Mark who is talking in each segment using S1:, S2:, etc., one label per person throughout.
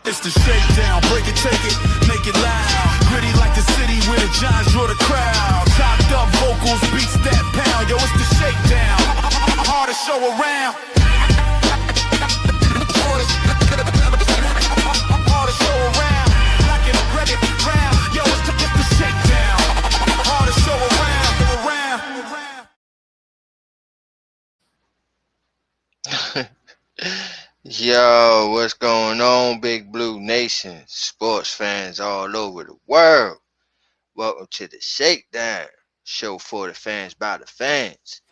S1: It's the shakedown, break it, take it, make it loud. Gritty like the city where the Giants draw the crowd. Chopped up vocals, beats that pound. Yo, it's the shakedown, hard to show around. Hard to show around, like it, ready, round. Yo, it's the shakedown, hard to show around.
S2: Yo, what's going on, Big Blue Nation? Sports fans all over the world. Welcome to the Shakedown, show for the fans by the fans.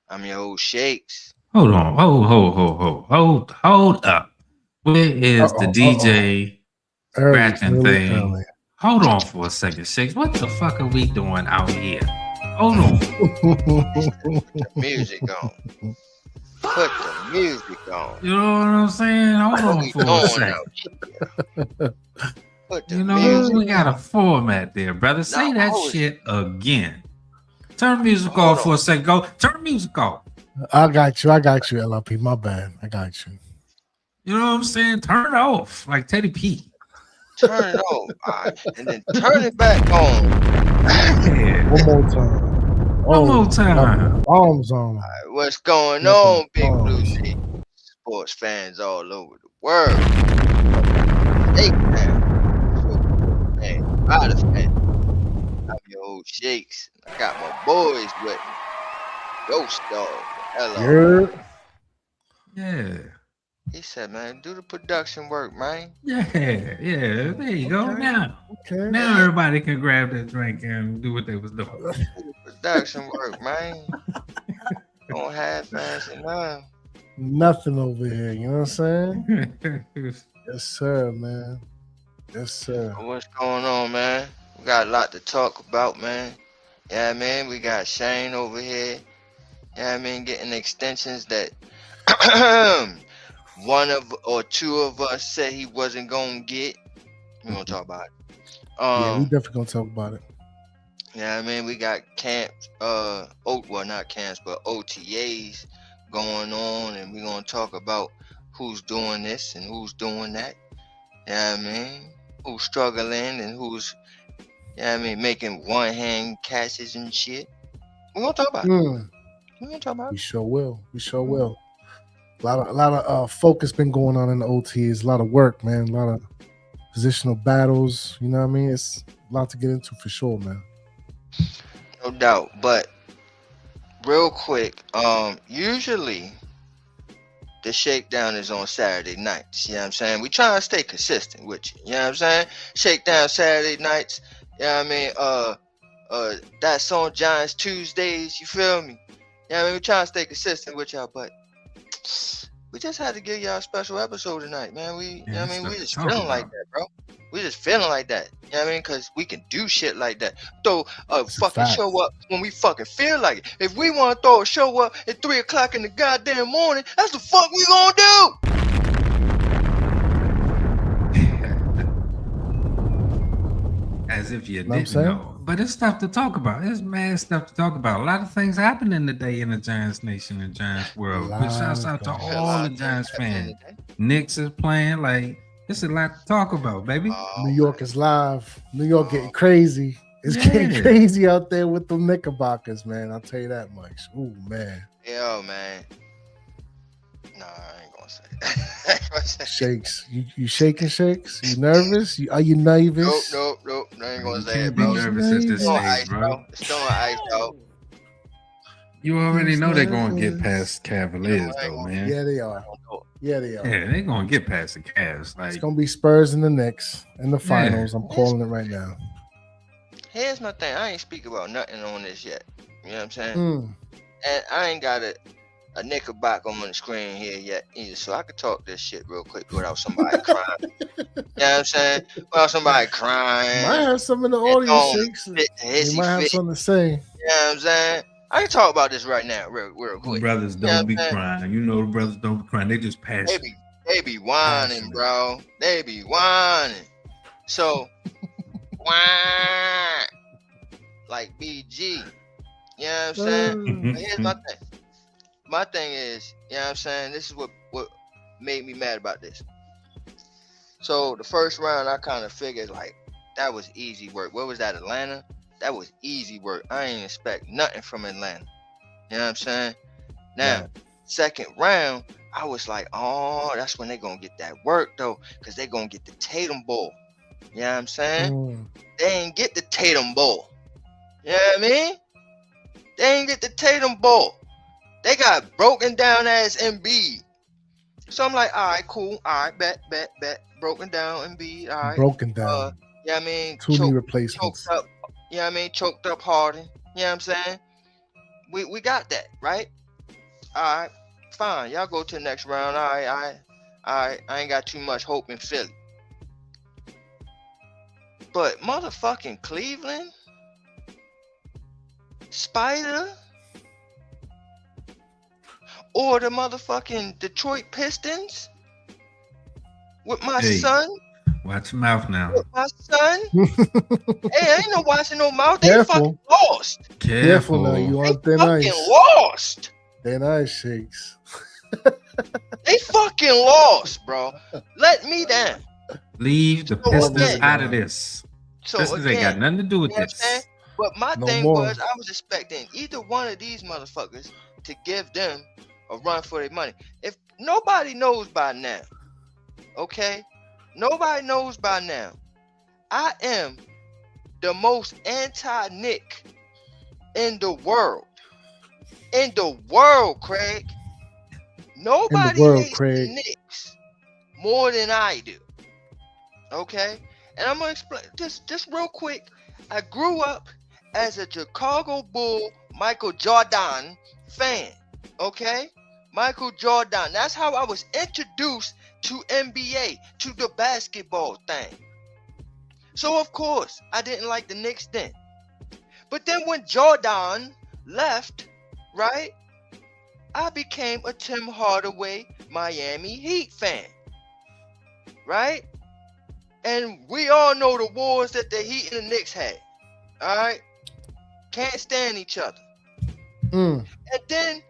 S2: I'm your old Shakes.
S3: Hold on. Hold up. Where is the DJ scratching thing? Hold on for a second, Shakes. What the fuck are we doing out here? Hold on.
S2: The music on. Put the music on.
S3: You know what I'm saying? Hold on for a second. You know, we got a format there, brother. Say that shit again. Turn the music off for a second. Go. Turn the music off.
S4: I got you, LLP. My bad. I got you.
S3: You know what I'm saying? Turn it off like Teddy P.
S2: Turn it off. And then turn it back on.
S3: Yeah.
S4: One more time.
S3: One more time.
S4: Arms on.
S2: Right, what's going on, Big Blue Nation? Sports fans all over the world. Hey, man. By the fan. I'm your old Shakes. I got my boys with me. Ghost Dog. Hello.
S3: Yeah.
S2: He said, man, do the production work, man.
S3: Yeah. There you go. Now everybody can grab that drink and do what they was doing.
S2: Production work, man. Don't half-ass it now.
S4: Nothing over here. You know what I'm saying? Yes, sir, man. Yes, sir.
S2: What's going on, man? We got a lot to talk about, man. Yeah, man. We got Shane over here. Yeah, I mean, getting extensions that one of or two of us said he wasn't gonna get. We're gonna talk about it.
S4: Yeah, we definitely gonna talk about it.
S2: Yeah, I mean, we got camps, not camps, but OTAs going on, and we're gonna talk about who's doing this and who's doing that. Yeah, I mean, who's struggling and who's, making one-hand catches and shit. We're gonna talk about it. We're gonna talk about it.
S4: We sure will. A lot of focus been going on in the OTAs. A lot of work, man. A lot of positional battles. You know what I mean? It's a lot to get into for sure, man.
S2: No doubt. But real quick, usually the Shakedown is on Saturday nights. You know what I'm saying? We try to stay consistent with you. You know what I'm saying? Shakedown Saturday nights. You know what I mean? That's on Giants Tuesdays. You feel me? Yeah, I mean, we try to stay consistent with y'all, but we just had to give y'all a special episode tonight, man. We just feeling like that, bro. We just feeling like that. You know what I mean? Because we can do shit like that. Throw a fucking show up when we fucking feel like it. If we want to throw a show up at 3 o'clock in the goddamn morning, that's the fuck we gonna do.
S3: As if you didn't know. But it's stuff to talk about. It's mad stuff to talk about. A lot of things happening today in the Giants Nation and Giants world. But shouts out to all the Giants fans. Knicks is playing. Like, it's a lot to talk about, baby.
S4: New York is live. New York getting crazy. It's getting crazy out there with the Knickerbockers, man. I'll tell you that much. Ooh, man.
S2: Yo, man. Nah, I ain't gonna say that.
S4: Shakes. You shaking, Shakes? You nervous? Are you nervous?
S2: Nope. I ain't gonna say it,
S3: Be
S2: bro.
S3: nervous at this stage, bro.
S2: It's still on ice, though.
S3: You already know they're gonna get past Cavaliers, though, man.
S4: Yeah, they are. Yeah,
S3: they're gonna get past the Cavs. Like,
S4: it's gonna be Spurs and the Knicks in the finals. I'm calling it right now.
S2: Here's my thing. I ain't speak about nothing on this yet. You know what I'm saying? And I ain't got a Knickerbocker on the screen here yet either, so I could talk this shit real quick without somebody crying. You know what I'm saying? Without somebody crying.
S4: Might have some in the audience, Shakes. You might have something to say.
S2: You know what I'm saying? I can talk about this right now, real quick.
S3: Brothers don't be crying. You know the brothers don't be crying. They just pass.
S2: They be whining, bro. They be whining. So, whine like BG. You know what I'm saying? But here's my thing. My thing is, you know what I'm saying? This is what made me mad about this. So the first round, I kind of figured like that was easy work. What was that, Atlanta? That was easy work. I ain't expect nothing from Atlanta. You know what I'm saying? Now, second round, I was like, oh, that's when they gonna get that work though, because they gonna get the Tatum ball. You know what I'm saying? They ain't get the Tatum ball. You know what I mean? They ain't get the Tatum ball. They got broken down ass Embiid. So I'm like, all right, cool. All right, bet. Broken down Embiid. All right.
S4: Broken down.
S2: Yeah, I mean,
S4: two knee replacements.
S2: Choked up. Yeah, I mean, choked up Harden. You know what I'm saying? We got that, right? All right, fine. Y'all go to the next round. All right. I ain't got too much hope in Philly. But motherfucking Cleveland, Spider, or the motherfucking Detroit Pistons with my son.
S3: Watch your mouth now.
S2: With my son. Hey, ain't no watching no mouth. They
S4: Careful.
S2: fucking lost.
S3: Careful
S4: now. You on
S2: They
S4: thin
S2: fucking
S4: ice.
S2: lost.
S4: Thin ice, Shakes.
S2: They fucking lost, bro. Let me down.
S3: Leave the Pistons out of this.
S2: So
S3: Pistons
S2: again,
S3: ain't got nothing to do with
S2: you know what I'm saying?
S3: this.
S2: But my
S4: No
S2: thing
S4: more.
S2: was, I was expecting either one of these motherfuckers to give them a run for their money. If nobody knows by now, okay? Nobody knows by now. I am the most anti-Nick in the world. In the world, Craig. Nobody hates the Knicks more than I do. Okay? And I'm gonna explain just real quick. I grew up as a Chicago Bull Michael Jordan fan. Okay? Michael Jordan. That's how I was introduced to NBA, to the basketball thing. So of course, I didn't like the Knicks then. But then when Jordan left, right? I became a Tim Hardaway Miami Heat fan. Right? And we all know the wars that the Heat and the Knicks had. All right? Can't stand each other. And then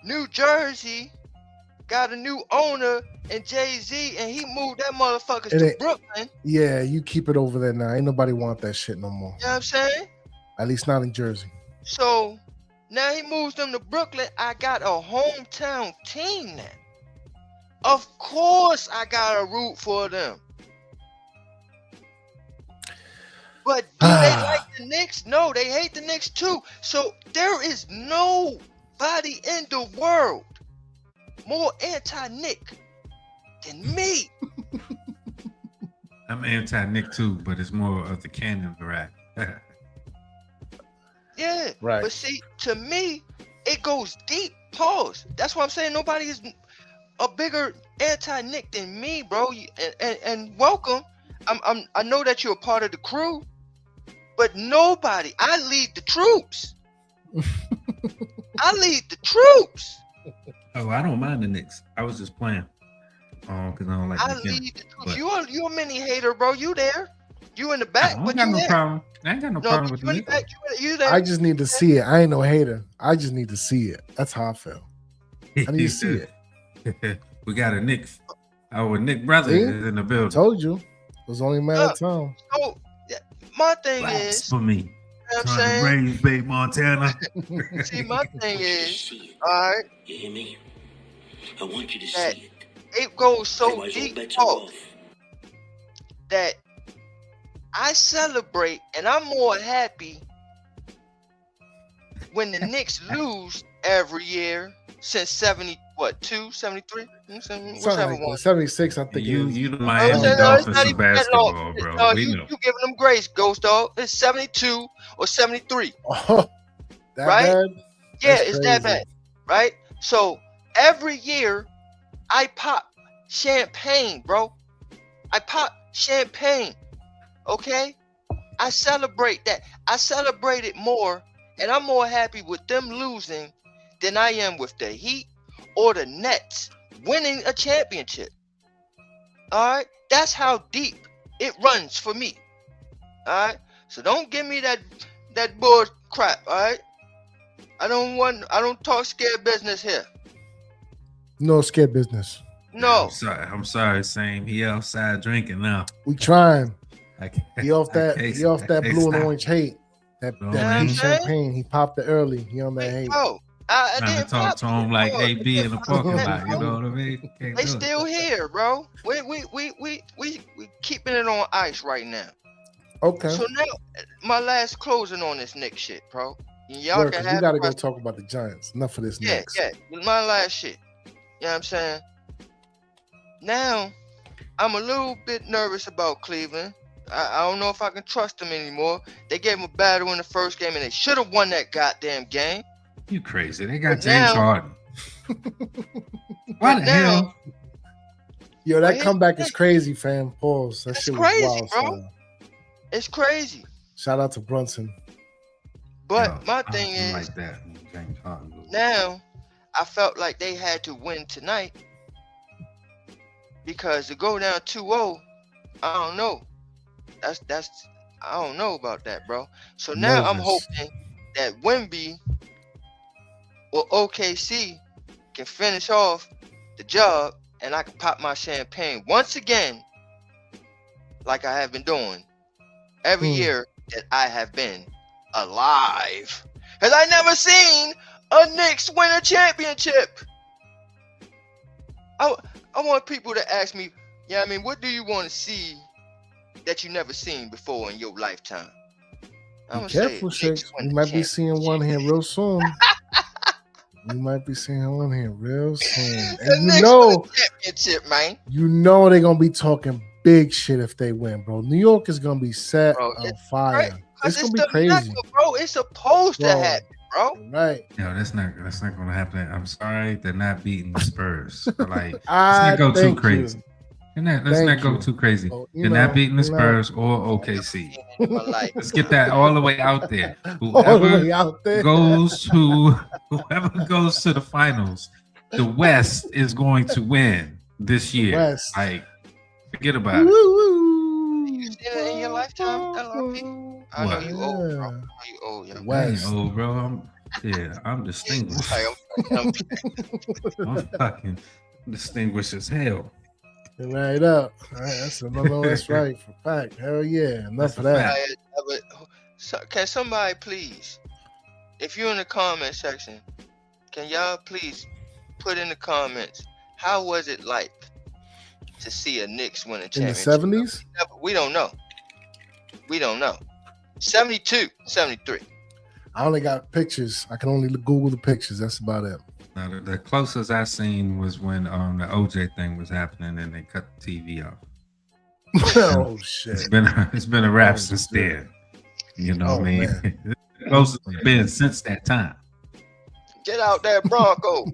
S2: New Jersey got a new owner and Jay-Z, and he moved that motherfuckers to Brooklyn.
S4: Yeah, you keep it over there now. Ain't nobody want that shit no more.
S2: You know what I'm saying?
S4: At least not in Jersey.
S2: So now he moves them to Brooklyn. I got a hometown team now. Of course I gotta root for them. But do they like the Knicks? No, they hate the Knicks too. So there is nobody in the world more anti-Nick than me.
S3: I'm anti-Nick too, but it's more of the Cannon variety.
S2: Yeah,
S4: right.
S2: But see, to me, it goes deep. Pause. That's why I'm saying nobody is a bigger anti-Nick than me, bro. And welcome. I know that you're a part of the crew, but nobody. I lead the troops. I lead the troops.
S3: Oh, I don't mind the Knicks. I was just playing. Because I don't like.
S2: I lead the troops. You a mini hater, bro. You there? You in the back?
S3: I ain't got no problem. I ain't got no problem with the Knicks.
S2: You there?
S4: I just need to see it. I ain't no hater. I just need to see it. That's how I feel. I need to see it.
S3: We got a Nick. Our Nick brother is in the building.
S4: Told you. It was only a matter of time.
S2: So my thing is,
S3: for me.
S2: You know what I'm saying?
S3: Raise Bay, Montana.
S2: See, my thing is, all right.
S5: You hear me? I want you to
S2: that
S5: see it.
S2: It goes so
S5: Otherwise,
S2: deep
S5: bets are off.
S2: that I celebrate, and I'm more happy when the Knicks lose every year since 73, whichever one.
S4: 76, I think.
S3: You the Miami Dolphins of basketball, bro.
S2: No, you giving them grace, Ghost Dog. It's 72 or 73.
S4: Oh, that
S2: right?
S4: bad?
S2: Yeah,
S4: That's
S2: it's
S4: crazy.
S2: that bad, right? So every year I pop champagne, bro. I pop champagne. Okay? I celebrate that. I celebrate it more, and I'm more happy with them losing than I am with the Heat or the Nets winning a championship. All right? That's how deep it runs for me. All right? So don't give me that bull crap, all right? I don't talk scared business here.
S4: No scared business.
S2: No.
S3: I'm sorry, Same. He outside drinking now.
S4: We trying. He off that blue and
S3: stop.
S4: orange hate. That champagne. He popped it early. He on that hate.
S2: Oh, I
S3: trying to talk to him like AB in the parking lot. You know what I mean?
S2: They still here, bro. We keeping it on ice right now.
S4: Okay.
S2: So now, my last closing on this Knicks shit, bro. Y'all
S4: Word,
S2: can
S4: we
S2: have.
S4: gotta go talk about the Giants. Enough of this.
S2: Yeah,
S4: Knicks.
S2: yeah. My last shit. You know what I'm saying? Now, I'm a little bit nervous about Cleveland. I don't know if I can trust them anymore. They gave them a battle in the first game, and they should have won that goddamn game.
S3: You crazy? They got James Harden. Why the hell?
S4: Yo, that comeback is crazy, fam. Pause. That
S2: It's
S4: shit was
S2: crazy,
S4: wild,
S2: bro.
S4: son.
S2: It's crazy.
S4: Shout out to Brunson.
S2: But my thing is,
S3: like that. James Harden.
S2: now I felt like they had to win tonight because to go down 2-0, I don't know. That's I don't know about that, bro. So now I'm hoping that Wemby or OKC can finish off the job and I can pop my champagne once again like I have been doing every year that I have been alive. Because I never seen a Knicks win a championship. I want people to ask me, yeah, I mean, what do you want to see that you never seen before in your lifetime?
S4: Be careful, Shakes. We might be seeing one here real soon. We might be seeing one here real soon. And you know,
S2: championship, man.
S4: You know they're gonna be talking big shit if they win, bro. New York is gonna be set on fire. It's gonna be crazy,
S2: bro. It's supposed to happen, bro.
S4: Right?
S3: No, that's not gonna happen. I'm sorry, they're not beating the Spurs. But like, let's not go too crazy. Let's not go too crazy. They're not beating the Spurs or OKC. Let's get that all the way out there. Whoever goes to the finals, the West is going to win this year. Like, forget about it.
S2: You seen it in your lifetime, LRP? I know you old, bro. I know you old, young.
S3: I ain't old, bro. I'm distinguished. I'm fucking distinguished as hell.
S4: Right up. All right, that's right for fact. Hell yeah. Enough of that.
S2: Can somebody please, if you're in the comment section, can y'all please put in the comments, how was it like to see a Knicks win a championship?
S4: In the 70s?
S2: We don't know. 72, 73.
S4: I only got pictures. I can only Google the pictures. That's about it.
S3: Now, the closest I seen was when the OJ thing was happening and they cut the TV off.
S4: Oh shit!
S3: It's been a wrap since then. You know what I mean? The closest it's been since that time.
S2: Get out there, Bronco.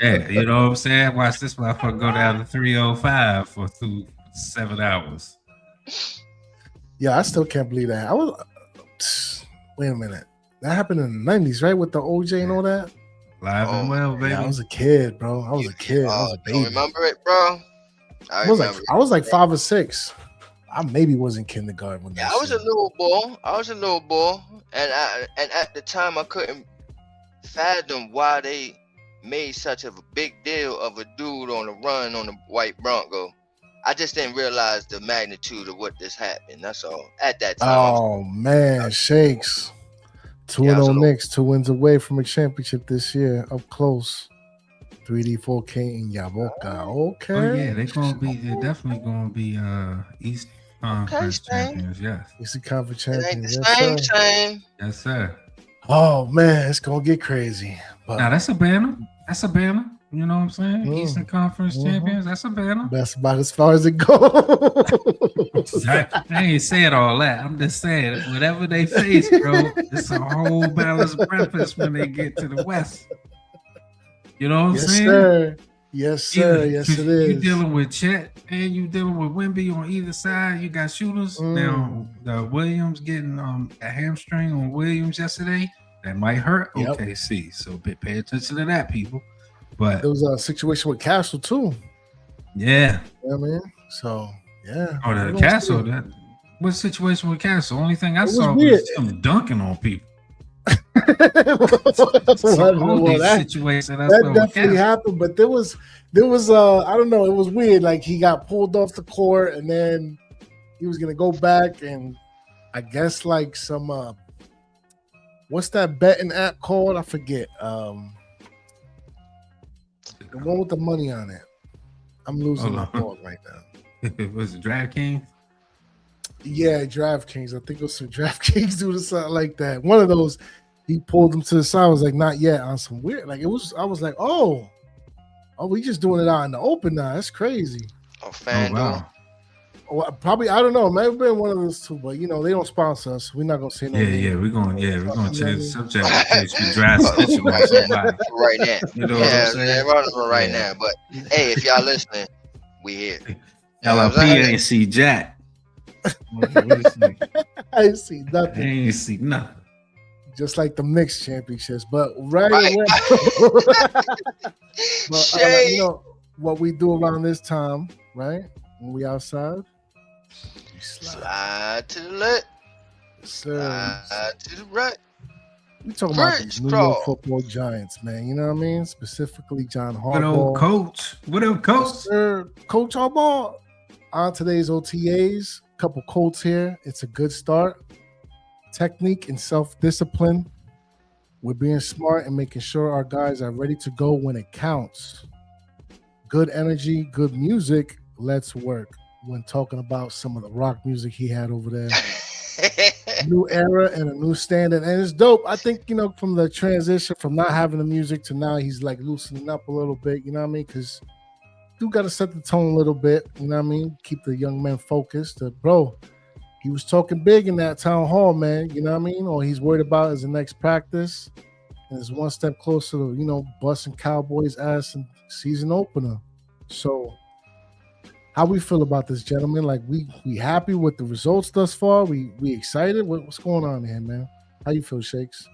S3: Yeah, you know what I'm saying? Watch this motherfucker go down to 305 for 7 hours.
S4: Yeah, I still can't believe that. Wait a minute. That happened in the 90s, right? With the OJ and all that?
S3: Live and well, baby.
S4: Yeah, I was a kid, bro. I was a kid. I was a baby.
S2: Remember it, bro?
S4: I was like 5 or 6. I maybe was in kindergarten when that.
S2: I was a little boy. And at the time I couldn't fathom why they made such of a big deal of a dude on the run on the white Bronco. I just didn't realize the magnitude of what this happened. That's all. At that time.
S4: Oh man, Shakes. 2-0 Knicks, 2 wins away from a championship this year, up close. 3D 4K in Yaboka. Okay.
S3: Oh yeah, they're definitely gonna be East Conference champions. Yes.
S4: East Conference champions.
S2: Same.
S3: Yes, sir.
S4: Oh man, it's gonna get crazy. But
S3: now that's a banner. You know what I'm saying? Eastern Conference champions. That's a banner.
S4: That's about as far as it goes.
S3: I ain't saying all that. I'm just saying whatever they face, bro, it's a whole balanced breakfast when they get to the West. You know what I'm saying?
S4: Sir. Yes, sir. Yes, it is.
S3: You're dealing with Chet and you're dealing with Wemby on either side. You got shooters. Now, Williams getting a hamstring on Williams yesterday. That might hurt OKC. So pay attention to that, people. But
S4: there was a situation with Castle too.
S3: Yeah.
S4: You know what I mean? So yeah.
S3: Oh, the Castle. What situation with Castle? Only thing I saw was him dunking on people.
S4: That definitely happened, but there was I don't know, it was weird. Like he got pulled off the court and then he was gonna go back and I guess like some what's that betting app called? I forget. The one with the money on it. I'm losing my thought right now.
S3: Was it DraftKings?
S4: Yeah, DraftKings. I think it was some DraftKings do something like that. One of those, he pulled them to the side. I was like, not yet, on some weird. Like it was. I was like, oh, we just doing it out in the open now. That's crazy.
S2: Oh, FanDuel.
S3: Wow.
S4: Well, probably I don't know. It might have been one of those two, but you know they don't sponsor us. We're not gonna say no.
S3: We're gonna change the subject in case we drive snitching on somebody
S2: right now.
S3: You know what I'm saying?
S2: Right now. But hey, if y'all listening, we here.
S3: LLP ain't see Jack.
S4: I ain't see nothing.
S3: Ain't see nothing.
S4: Just like the Knicks championships, but right. But you know what we do around this time, right? When we outside, we
S2: slide to the left, slide to the right.
S4: We talking about these New York Football Giants, man. You know what I mean? Specifically, John Harbaugh.
S3: Good old coach. What up, coach?
S4: Sir, Coach Harbaugh. On today's OTAs, couple quotes here. It's a good start. Technique and self-discipline. We're being smart and making sure our guys are ready to go when it counts. Good energy, good music. Let's work. When talking about some of the rock music he had over there. New era and a new standard. And it's dope. I think, you know, from the transition from not having the music to now he's like loosening up a little bit, you know what I mean? Because you got to set the tone a little bit, you know what I mean? Keep the young men focused. Bro, he was talking big in that town hall, man, you know what I mean? All he's worried about is the next practice. And it's one step closer to, you know, busting Cowboys' ass in season opener. So how we feel about this, gentlemen? Like we happy with the results thus far? We excited? What's going on here, man? How you feel, Shakes?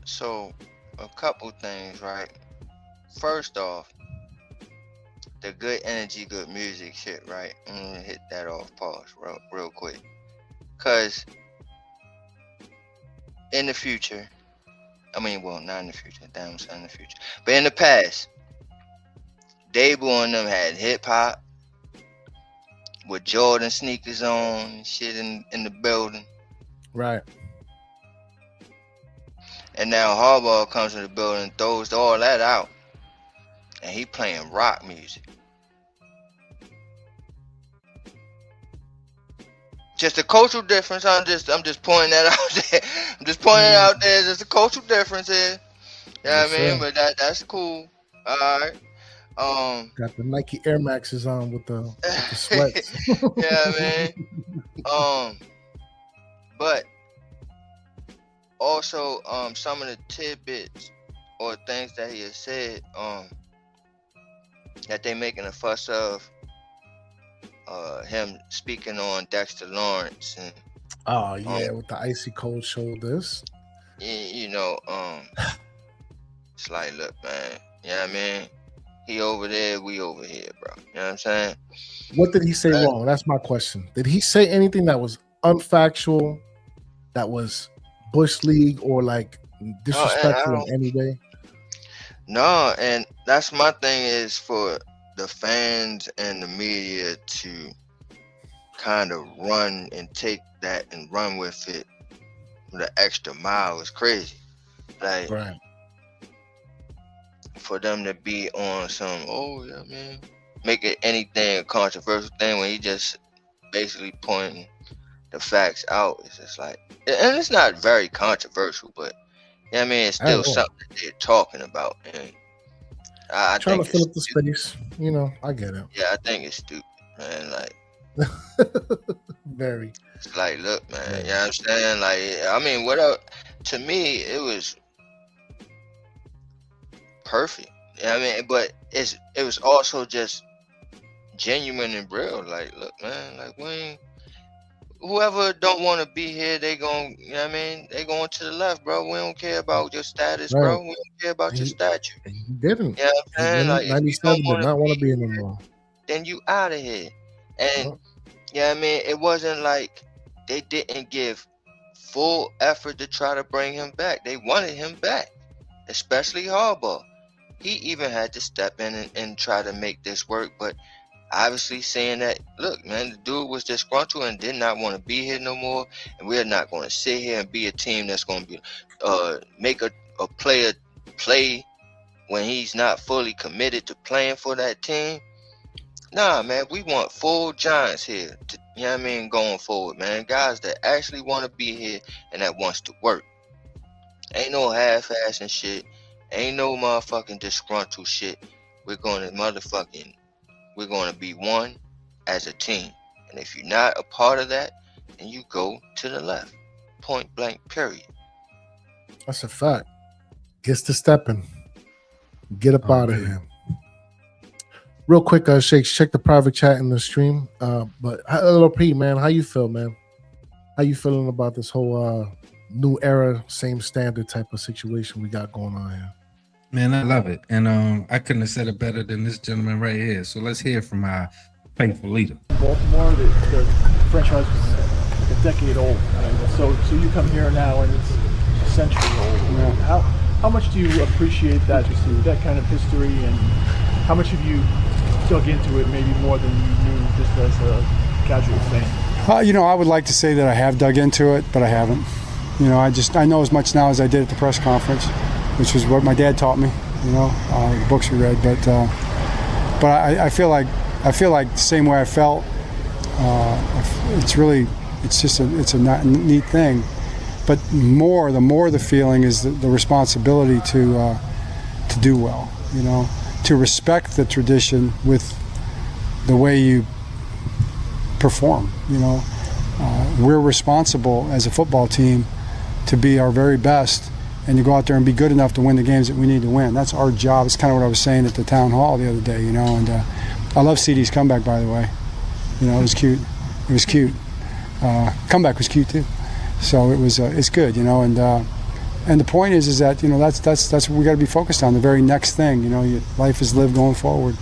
S2: So a couple things, right? First off, the good energy, good music shit, right? I'm gonna hit that off pause real quick. Cause in the future, not in the future, damn, it's not in the future. But in the past, Dable and them had hip hop with Jordan sneakers on and shit in the building.
S4: Right.
S2: And now Harbaugh comes to the building, throws all that out, and he playing rock music. Just a cultural difference. I'm just pointing that out there. I'm just pointing it out there. There's a cultural difference here. You know what I mean? But that's cool. All right.
S4: Got the Nike Air Maxes on with the sweats.
S2: Yeah, man. But also some of the tidbits or things that he has said that they making a fuss of, him speaking on Dexter Lawrence and
S4: with the icy cold shoulders.
S2: You know, it's like, look, man, you know what I mean? He over there, we over here, bro. You know what I'm saying?
S4: What did he say wrong? That's my question. Did he say anything that was unfactual, that was Bush League or like disrespectful in any way?
S2: No, and that's my thing is for the fans and the media to kind of run and take that and run with it. The extra mile is crazy. Like,
S4: right.
S2: For them to be on some, man, make it anything a controversial thing when he just basically pointing the facts out. It's just like, and it's not very controversial, but you know what I mean, it's still something that they're talking about. And I
S4: trying
S2: think
S4: to fill up the space, you know. I get it.
S2: Yeah, I think it's stupid, man. Like,
S4: very.
S2: It's like, look, man, you know what I'm saying? Like, I mean, what else? To me, it was perfect. You know what I mean? But it was also just genuine and real. Like, look, man, like, whoever don't want to be here, they gon', you know what I mean? They going to the left, bro. We don't care about your status, bro. We don't care about your stature.
S4: He didn't.
S2: You know what I'm saying? Like,
S4: 97 did not want to be in the room.
S2: Then you out of here. And, you know what I mean? It wasn't like they didn't give full effort to try to bring him back. They wanted him back, especially Harbaugh. He even had to step in and try to make this work, but obviously saying that, look, man, the dude was disgruntled and did not want to be here no more, and we're not going to sit here and be a team that's going to be make a player play when he's not fully committed to playing for that team. Nah, man, we want full Giants here, you know what I mean, going forward, man. Guys that actually want to be here and that wants to work. Ain't no half-assing shit. Ain't no motherfucking disgruntled shit. We're going to be one as a team. And if you're not a part of that, then you go to the left. Point blank, period.
S4: That's a fact. Gets to stepping. Get up out of here. Real quick, check the private chat in the stream. But little P, man, how you feel, man? How you feeling about this whole new era, same standard type of situation we got going on here?
S3: Man, I love it. And I couldn't have said it better than this gentleman right here. So let's hear from our faithful leader.
S6: Baltimore, the franchise was a decade old. So you come here now and it's a century old. Yeah. How much do you appreciate that kind of history, and how much have you dug into it maybe more than you knew just as a casual fan?
S7: I would like to say that I have dug into it, but I haven't. I know as much now as I did at the press conference, which was what my dad taught me, the books we read. But I feel like the same way I felt. It's a neat thing. But the more the feeling is the responsibility to do well, to respect the tradition with the way you perform. We're responsible as a football team to be our very best and to go out there and be good enough to win the games that we need to win. That's our job. It's kind of what I was saying at the town hall the other day, and I love CD's comeback, by the way. It was cute. Comeback was cute too. So it's good, and the point is that that's what we got to be focused on, the very next thing. Your life is lived going forward,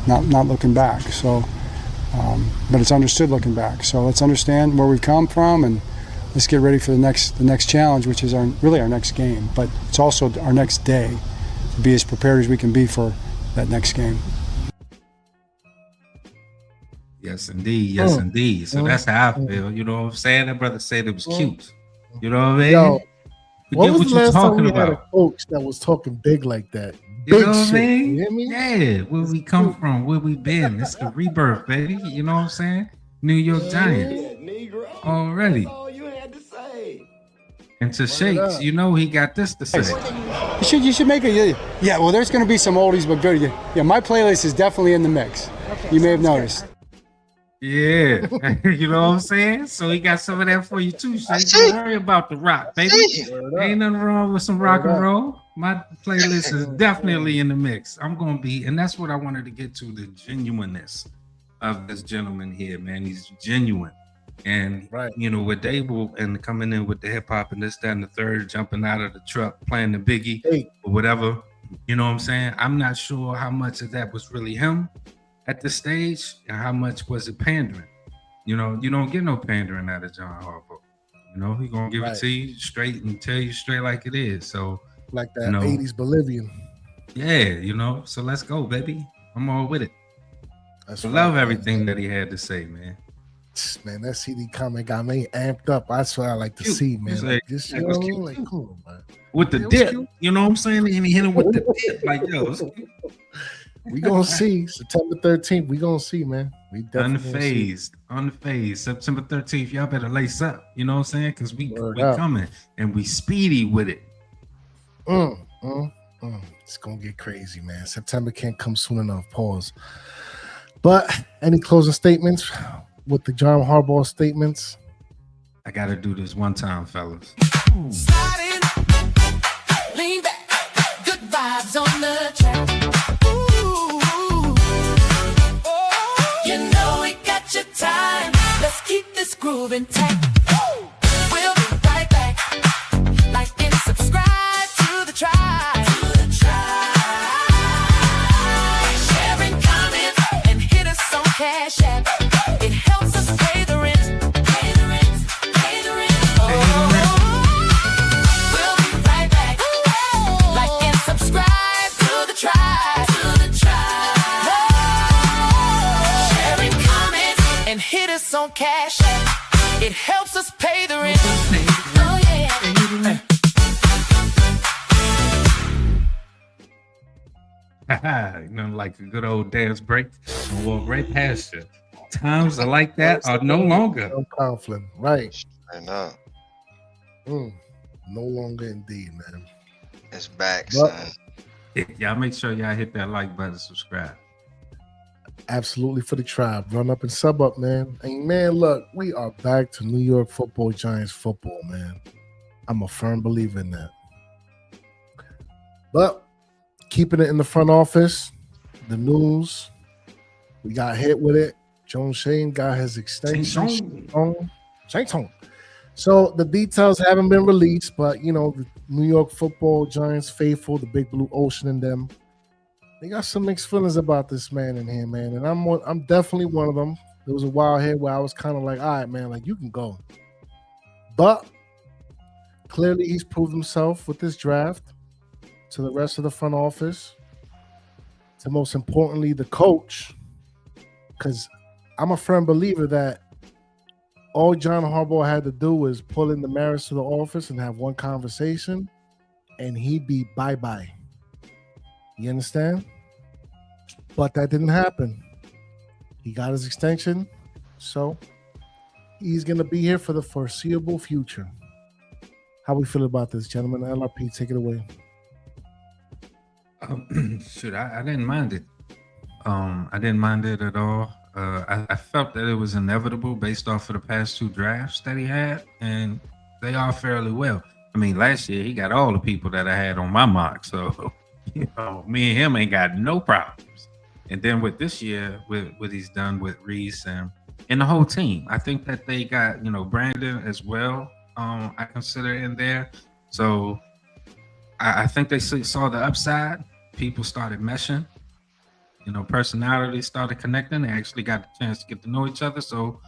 S7: not looking back. So, but it's understood looking back. So let's understand where we've come from, and let's get ready for the next challenge, which is our next game. But it's also our next day, to be as prepared as we can be for that next game.
S3: Yes, indeed. Yes, indeed. So that's how I feel. You know what I'm saying? That brother said it was cute. You know what I mean?
S4: Yo, what was the last time we had a coach that was talking big like that?
S3: You know what I mean? You hear me? Yeah, where we come from, where we been. It's the rebirth, baby. You know what I'm saying? New York Giants. Already. And to Shakes, he got this to say.
S7: You should make it. Yeah, well, there's going to be some oldies but good. Yeah, my playlist is definitely in the mix. You may have noticed.
S3: Yeah, you know what I'm saying? So he got some of that for you too. So don't worry about the rock, baby. Ain't nothing wrong with some rock and roll. My playlist is definitely in the mix. I'm going to be, and that's what I wanted to get to, the genuineness of this gentleman here, man. He's genuine. And, with Dable and coming in with the hip hop and this, that, and the third, jumping out of the truck, playing the Biggie or whatever, you know what I'm saying? I'm not sure how much of that was really him at the stage and how much was it pandering. You don't get no pandering out of John Harbaugh. He's going to give it to you straight and tell you straight like it is. So,
S4: like that 80s Bolivian.
S3: Yeah, so let's go, baby. I'm all with it. I love everything that he had to say, man.
S4: Man, that CD comment got me amped up. That's what I like to see, man. Come on, man.
S3: With the dip, cute. You know what I'm saying? And he hit him with the dip, like, yo.
S4: We gonna see September 13th. We gonna see, man. We definitely
S3: unfazed. September 13th. Y'all better lace up. You know what I'm saying? Because we coming and we speedy with it.
S4: It's gonna get crazy, man. September can't come soon enough. Pause. But any closing statements with the John Harbaugh statements?
S3: I gotta do this one time, fellas.
S8: Sliding, lean back, good vibes on the track. Your time. Let's keep this groove intact. We'll be right back. Like and subscribe to the tribe. Sharing comments and hit us on Cash App. It helps us pay the rent. Pay the rent. Pay the rent. and hit us on Cash App. It helps us pay the rent. Oh yeah.
S3: Nothing like a good old dance break and walk right past you. Times are like that are no longer.
S4: Conflict, right?
S2: I know.
S4: No longer, indeed, man.
S2: It's back, son.
S3: Y'all make sure y'all hit that like button, subscribe.
S4: Absolutely for the tribe. Run up and sub up, man. And man, look, we are back to New York football, Giants football, man. I'm a firm believer in that. But keeping it in the front office, the news, we got hit with it. Jones Shane got his extension. So the details haven't been released, but you know, the New York football Giants faithful, the big blue ocean in them, they got some mixed feelings about this man in here, man. And I'm definitely one of them. There was a while here where I was kind of like, all right, man, like you can go. But clearly he's proved himself with this draft to the rest of the front office, to most importantly, the coach, because I'm a firm believer that all John Harbaugh had to do was pull in the Maris to the office and have one conversation, and he'd be bye-bye. You understand? But that didn't happen. He got his extension, so he's going to be here for the foreseeable future. How we feel about this, gentlemen? LRP, take it away.
S3: Shoot, I didn't mind it. I didn't mind it at all. I felt that it was inevitable based off of the past two drafts that he had, and they are fairly well. I mean, last year he got all the people that I had on my mock, so you know, me and him ain't got no problems. And then with this year, with what he's done with Reese and the whole team, I think that they got, you know, Brandon as well. I consider in there, so I think they saw the upside. People started meshing. You know, personalities started connecting. They actually got the chance to get to know each other. So,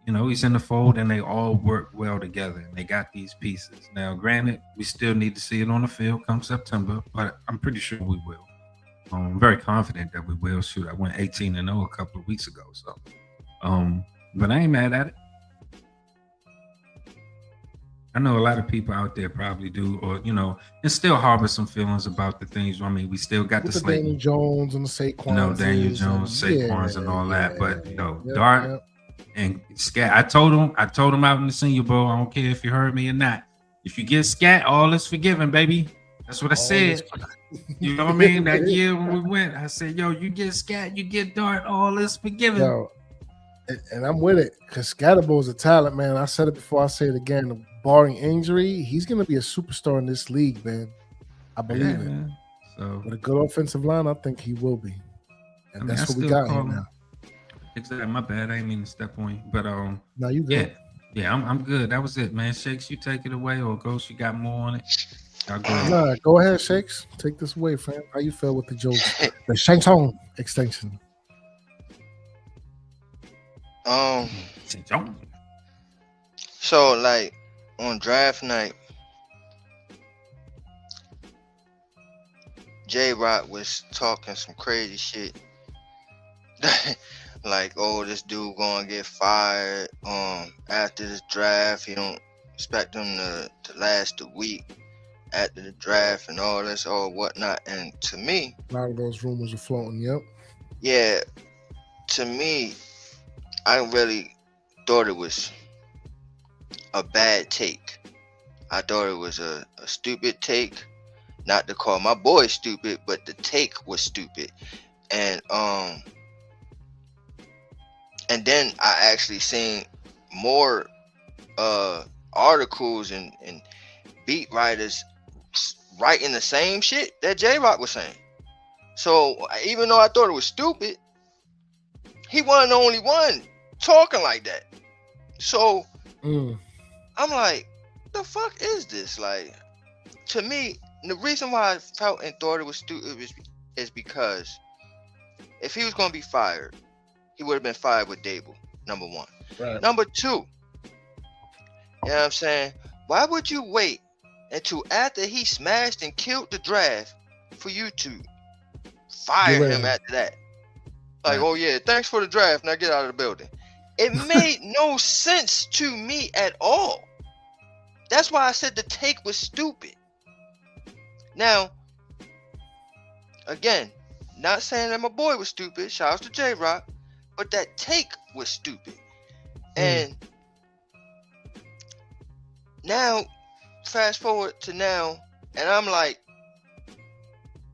S3: you know, he's in the fold and they all work well together. And they got these pieces. Now, granted, we still need to see it on the field come September, but I'm pretty sure we will. I'm very confident that we will. Shoot, I went 18-0 a couple of weeks ago. So, but I ain't mad at it. I know a lot of people out there probably do, or, you know, and still harbor some feelings about the things. I mean, we still got the slate.
S4: Daniel Jones and the Saquons.
S3: You know, Daniel Jones, Saquons, and all that. But, you know, Dart and Scat. I told him out in the Senior Bowl, I don't care if you heard me or not. If you get Scat, all is forgiven, baby. That's what I said. You know what I mean? That year when we went, I said, yo, you get Scat, you get Dart, all is forgiven.
S4: Yo, and I'm with it, because Scatterbo is a talent, man. I said it before, I say it again. Barring injury, he's going to be a superstar in this league, man. I believe it. Man. So with a good offensive line, I think he will be. And I mean, that's what we got here now.
S3: Exactly. My bad. I didn't mean to step on you. But
S4: no, you good.
S3: Yeah, I'm good. That was it, man. Shakes, you take it away, or Ghost, you got more on it?
S4: Nah, go ahead, Shakes. Take this away, fam. How you feel with the Shakedown extension?
S2: So like on draft night, J-Rock was talking some crazy shit. Like, oh, this dude gonna get fired after this draft. He don't expect him to last a week after the draft and all this or whatnot. And to me,
S4: a lot of those rumors are floating. Yep.
S2: Yeah, to me, I really thought it was a bad take. I thought it was a stupid take. Not to call my boy stupid, but the take was stupid. And then I actually seen more articles and beat writers writing the same shit that J-Rock was saying. So even though I thought it was stupid, he wasn't the only one talking like that. So I'm like, the fuck is this? Like, to me, the reason why I felt and thought it was stupid is because if he was going to be fired, he would have been fired with Dable, number one. Right. Number two, you know what I'm saying? Why would you wait until after he smashed and killed the draft for you to fire him after that? Like, oh yeah, thanks for the draft, now get out of the building. It made no sense to me at all. That's why I said the take was stupid. Now, again, not saying that my boy was stupid. Shout out to J-Rock. But that take was stupid. And now, fast forward to now, and I'm like,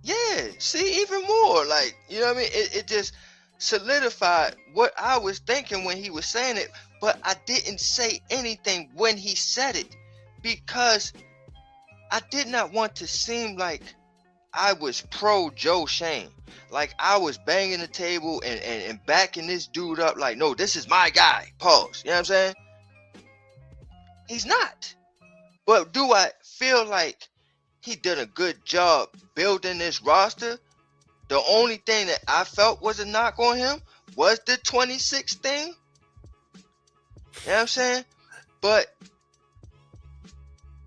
S2: yeah, see, even more. Like, you know what I mean? It just solidified what I was thinking when he was saying it, but I didn't say anything when he said it because I did not want to seem like I was pro Joe Shane. Like I was banging the table and backing this dude up like, no, this is my guy. Pause. You know what I'm saying? He's not. But do I feel like he did a good job building this roster? The only thing that I felt was a knock on him was the 26 thing. You know what I'm saying? But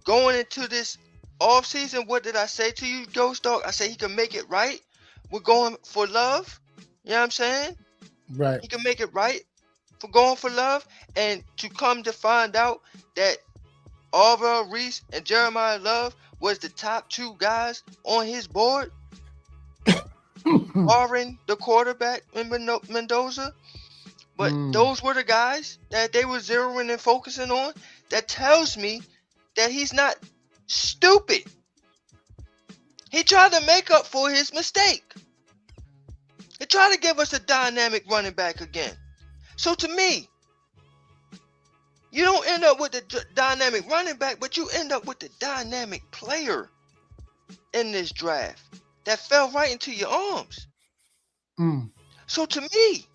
S2: going into this offseason, what did I say to you, Ghost Dog? I said he can make it right. We're going for love. You know what I'm saying?
S4: Right.
S2: He can make it right for going for love. And to come to find out that Orville Reese and Jeremiah Love was the top two guys on his board, barring the quarterback in Mendoza. But those were the guys that they were zeroing and focusing on. That tells me that he's not stupid. He tried to make up for his mistake. He tried to give us a dynamic running back again. So to me, you don't end up with the dynamic running back, but you end up with the dynamic player in this draft that fell right into your arms. So to me,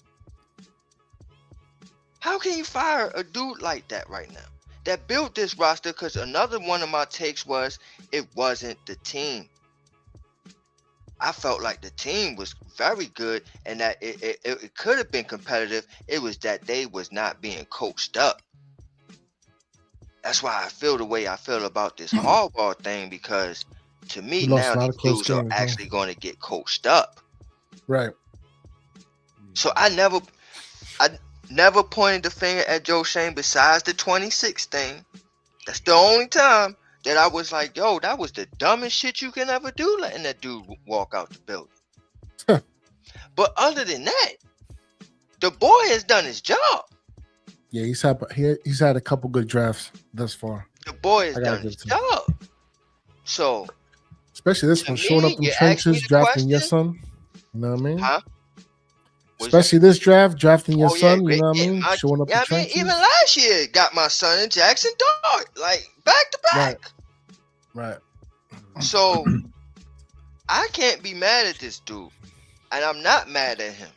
S2: how can you fire a dude like that right now that built this roster? Because another one of my takes was it wasn't the team. I felt like the team was very good and that it could have been competitive. It was that they was not being coached up. That's why I feel the way I feel about this Harbaugh thing, because to me now these dudes are actually going to get coached up.
S4: Right.
S2: So I never pointed the finger at Joe Shane besides the 26 thing. That's the only time that I was like, yo, that was the dumbest shit you can ever do, letting that dude walk out the building. But other than that, the boy has done his job.
S4: Yeah, he's had a couple good drafts thus far.
S2: The boy has done his job. So,
S4: especially this one, showing up in the trenches, drafting your son. You know what I mean? Huh? Especially this draft, drafting your son. You know what I mean? Showing up in the trenches.
S2: Even last year, got my son in Jaxson Dart, like back to back.
S4: Right.
S2: So, I can't be mad at this dude, and I'm not mad at him,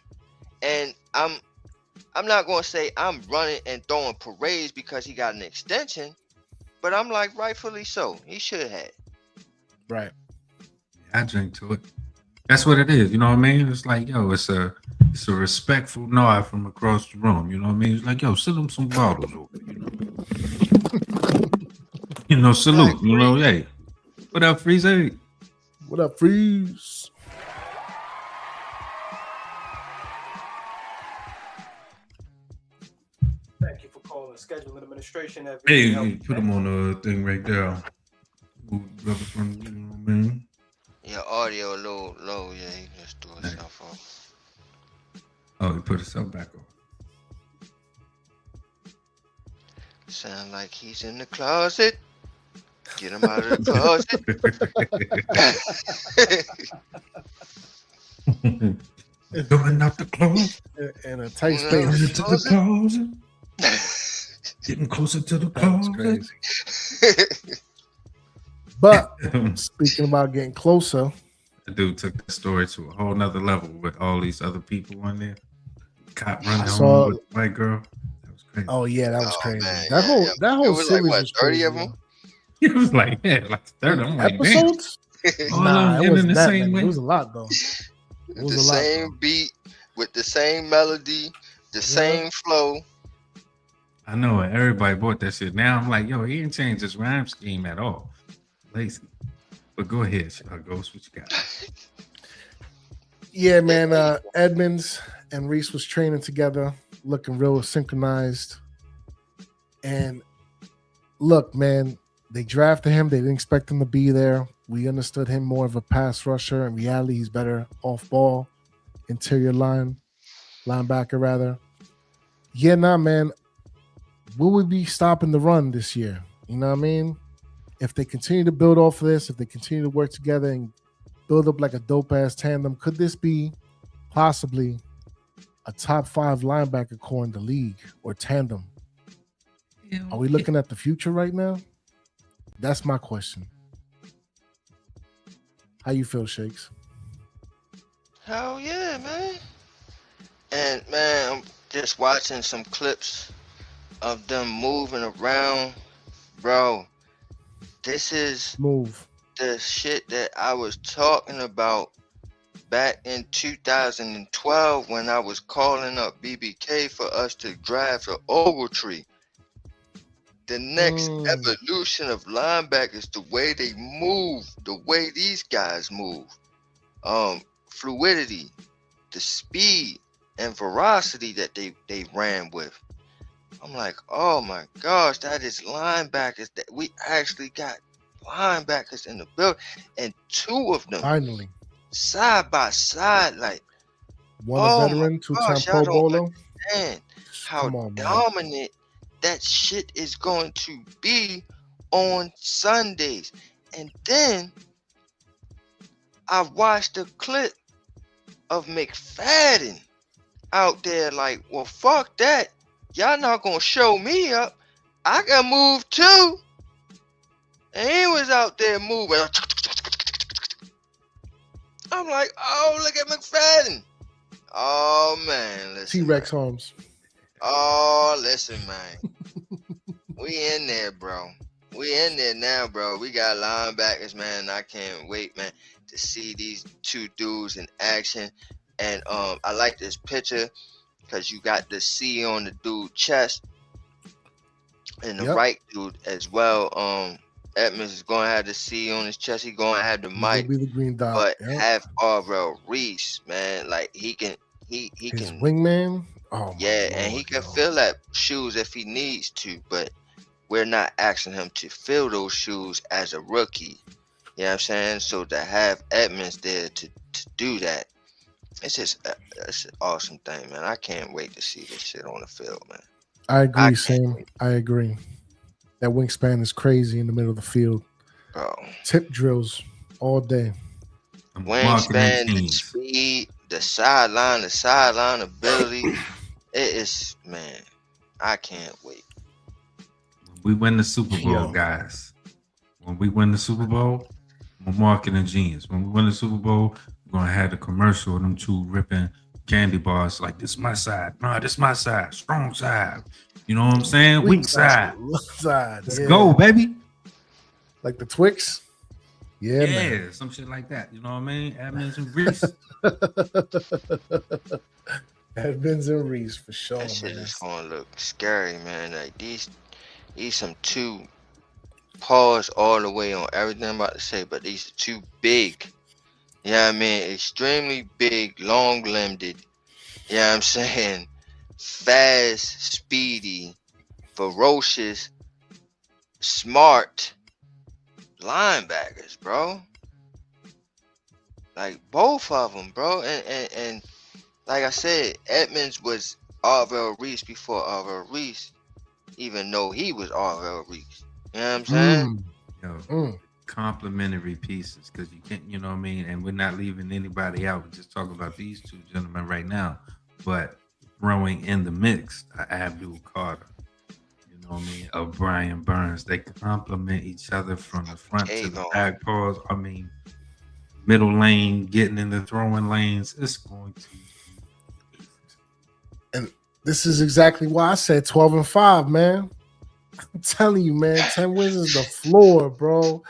S2: and I'm not going to say I'm running and throwing parades because he got an extension, but I'm like, rightfully so. He should have.
S4: Right.
S3: I drink to it. That's what it is. You know what I mean? It's like, yo, it's a respectful nod from across the room. You know what I mean? It's like, yo, send them some bottles over. You know, salute. You know, hey, what up, Freeze? Hey,
S4: what up, Freeze?
S6: Thank you for calling scheduling administration.
S3: Hey, put them on the thing right there. Brother from, you know what I mean?
S2: Yeah, audio low. Yeah, he just threw himself off.
S3: Oh, he put himself back on.
S2: Sound like he's in the closet. Get him out of the closet.
S3: Going out the closet.
S4: In a tight space.
S3: To the closet. Getting closer to the closet.
S4: Crazy. But speaking about getting closer,
S3: the dude took the story to a whole nother level with all these other people on there. Cop running home with the white girl. That was crazy.
S4: Oh yeah, that was crazy.
S2: Man,
S4: that whole
S2: was
S4: series
S2: like, what,
S4: was
S2: 30
S4: crazy,
S2: of them.
S3: It was like 30. I'm like,
S4: episodes.
S3: Nah,
S4: it wasn't
S3: the
S4: that
S3: same
S4: many.
S3: way.
S4: It was a lot though.
S2: It was the same beat with the same melody, the same flow.
S3: I know everybody bought that shit. Now I'm like, yo, he didn't change his rhyme scheme at all. Lazy. But go ahead, Ghost. What you got?
S4: Yeah, man. Edmonds and Reese was training together. looking real synchronized. And look, man, they drafted him. They didn't expect him to be there. We understood him more of a pass rusher. In reality, he's better off ball, interior linebacker rather. Yeah, nah, man. Will we be stopping the run this year? You know what I mean? If they continue to build off of this, if they continue to work together and build up like a dope-ass tandem, could this be possibly a top 5 linebacker core in the league or tandem? Are we looking at the future right now? That's my question. How you feel, Shakes?
S2: Hell yeah, man. And man, I'm just watching some clips of them moving around. Bro, this is the shit that I was talking about back in 2012 when I was calling up BBK for us to draft an Ogletree. The next evolution of linebackers, the way they move, the way these guys move, fluidity, the speed and veracity that they ran with. I'm like, oh my gosh, that is linebackers. That we actually got linebackers in the building, and 2 of them
S4: finally
S2: side by side, like
S4: one a veteran, 2-time Pro Bowler.
S2: And how dominant that shit is going to be on Sundays. And then I watched a clip of McFadden out there like, well, fuck that. Y'all not gonna show me up. I got moved too. And he was out there moving. I'm like, oh, look at McFadden. Oh, man. Listen,
S4: T-Rex Holmes.
S2: Oh, listen, man. We in there, bro. We in there now, bro. We got linebackers, man. I can't wait, man, to see these 2 dudes in action. And I like this picture because you got the C on the dude's chest and the right dude as well. Edmonds is going to have the C on his chest. He's going to have the mic.
S4: Be the green dot.
S2: But have Arvell Reese, man, like he can his can
S4: wingman. Oh
S2: yeah, and he can fill that shoes if he needs to, but we're not asking him to fill those shoes as a rookie. You know what I'm saying? So to have Edmonds there to do that, it's just it's an awesome thing, man. I can't wait to see this shit on the field, man.
S4: I agree, Sam. I agree. That wingspan is crazy in the middle of the field.
S2: Bro.
S4: Tip drills all day.
S2: Wingspan, the speed, the sideline ability. It is, man. I can't wait.
S3: We win the Super Bowl, guys. When we win the Super Bowl, we're marketing genius. When we win the Super Bowl, we're gonna have the commercial of them 2 ripping candy bars like, this is my side. No, this is my side. Strong side. You know what I'm saying? Weak side. Let's go, baby.
S4: Like the Twix. Yeah, man.
S3: Some shit like that. You know what I mean? Edmonds and Reese.
S4: Edmonds and Reese for sure.
S2: That shit is gonna look scary, man. Like these some 2 pause all the way on everything I'm about to say, but these are 2 big. You know what I mean? Extremely big, long-limbed. You know what I'm saying? Fast, speedy, ferocious, smart linebackers, bro. Like both of them, bro. And like I said, Edmonds was Arvell Reese before Arvell Reese even know he was Arvell Reese. You know what I'm saying?
S3: Complimentary pieces, because you can't, you know what I mean? And we're not leaving anybody out. We're just talking about these 2 gentlemen right now. But throwing in the mix, Abdul Carter, you know what I mean, of Brian Burns. They complement each other from the front to the back pause. I mean, middle lane, getting in the throwing lanes. It's going to be.
S4: And this is exactly why I said 12-5, man. I'm telling you, man, 10 wins is the floor, bro.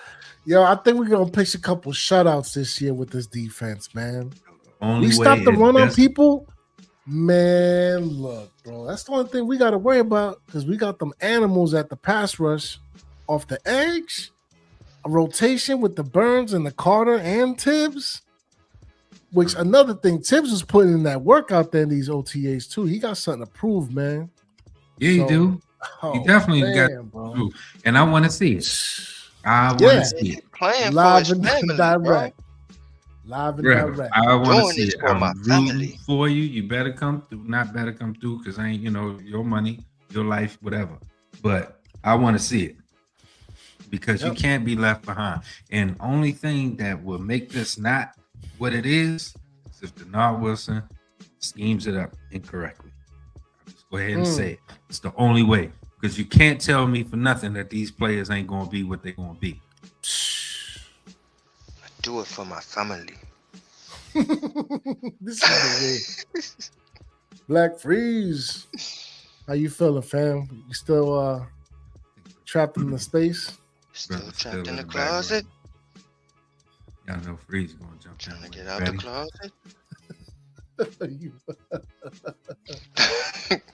S4: Yo, I think we're going to pitch a couple shutouts this year with this defense, man. We stopped the run on people. Man, look, bro, that's the only thing we got to worry about, because we got them animals at the pass rush off the edge. A rotation with the Burns and the Carter and Tibbs. Which another thing, Tibbs was putting in that work out there in these OTAs too. He got something to prove, man.
S3: Yeah, he do. He definitely got to prove. And I want to see it. I want to see it.
S2: Playing
S4: live
S2: for his
S4: and
S2: family,
S4: direct.
S2: bro.
S4: Live and
S3: Yeah,
S4: direct.
S3: I want to
S2: Doing
S3: see
S2: this
S3: it.
S2: for my
S3: I'm rooting
S2: family.
S3: for you. You better come through. Not better come through because I ain't, your money, your life, whatever. But I want to see it because you can't be left behind. And only thing that will make this not what it is if Denard Wilson schemes it up incorrectly. I'll just go ahead and say it. It's the only way because you can't tell me for nothing that these players ain't going to be what they're going to be.
S2: I do it for my family.
S4: This is the way. Black Freeze. How you feeling, fam? You still trapped in the space?
S2: Still trapped in the closet.
S3: Y'all know Freeze going to jump
S2: Trying to
S3: in.
S2: get out the closet.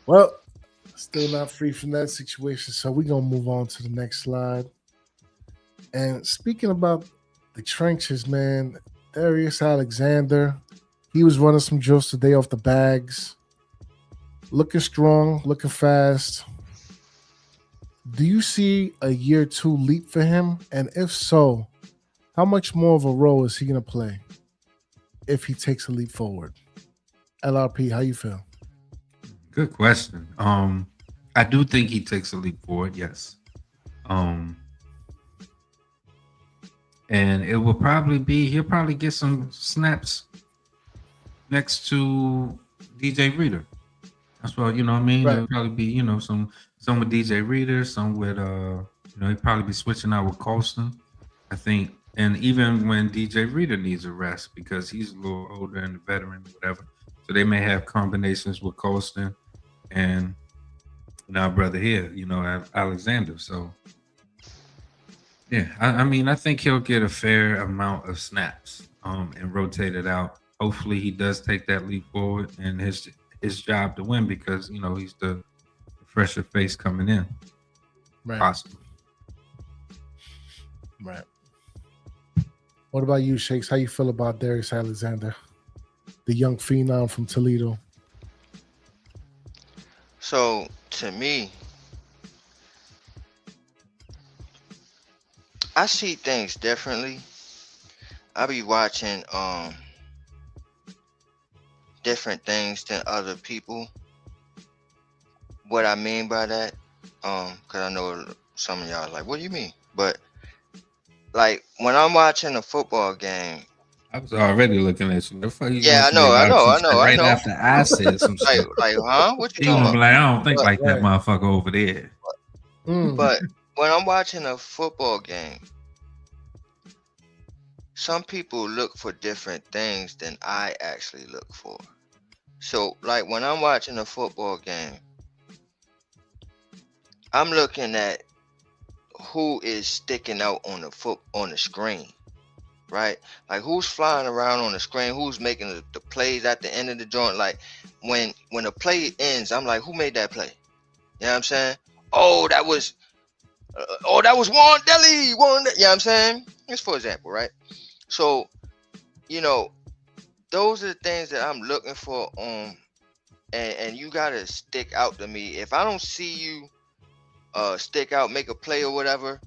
S4: Well, still not free from that situation. So we're going to move on to the next slide. And speaking about the trenches, man, Darius Alexander, he was running some drills today off the bags. Looking strong, looking fast. Do you see a year 2 leap for him? And if so, how much more of a role is he going to play if he takes a leap forward? LRP, how you feel?
S3: Good question. I do think he takes a leap forward, yes. And it will probably be, he'll probably get some snaps next to DJ Reader. That's what, you know what I mean?
S4: Right.
S3: It'll probably be, some with DJ Reader, some with he'll probably be switching out with Colston, I think. And even when DJ Reader needs a rest because he's a little older and a veteran, whatever. So they may have combinations with Colston and our brother here, Alexander. So yeah, I think he'll get a fair amount of snaps and rotate it out. Hopefully he does take that leap forward and his job to win because he's the fresher face coming in.
S4: Right.
S3: Possible.
S4: Right. What about you, Shakes? How you feel about Darius Alexander, the young phenom from Toledo?
S2: So to me, I see things differently. I be watching different things than other people. What I mean by that, because I know some of y'all are like, what do you mean? But like when I'm watching a football game,
S3: I was already looking at you.
S2: yeah, I know.
S3: Right after I said some shit.
S2: like, huh? What you
S3: He
S2: talking
S3: gonna be
S2: about?
S3: like, I don't think like that
S4: Right.
S3: motherfucker over there.
S2: But when I'm watching a football game, some people look for different things than I actually look for. So, like when I'm watching a football game, I'm looking at who is sticking out on the screen, right? Like who's flying around on the screen, who's making the plays at the end of the joint. Like when a play ends, I'm like, who made that play? You know what I'm saying? Oh, that was Warren Deli. You know what I'm saying? Just for example, right? So, those are the things that I'm looking for on, and you gotta stick out to me. If I don't see you stick out, make a play or whatever,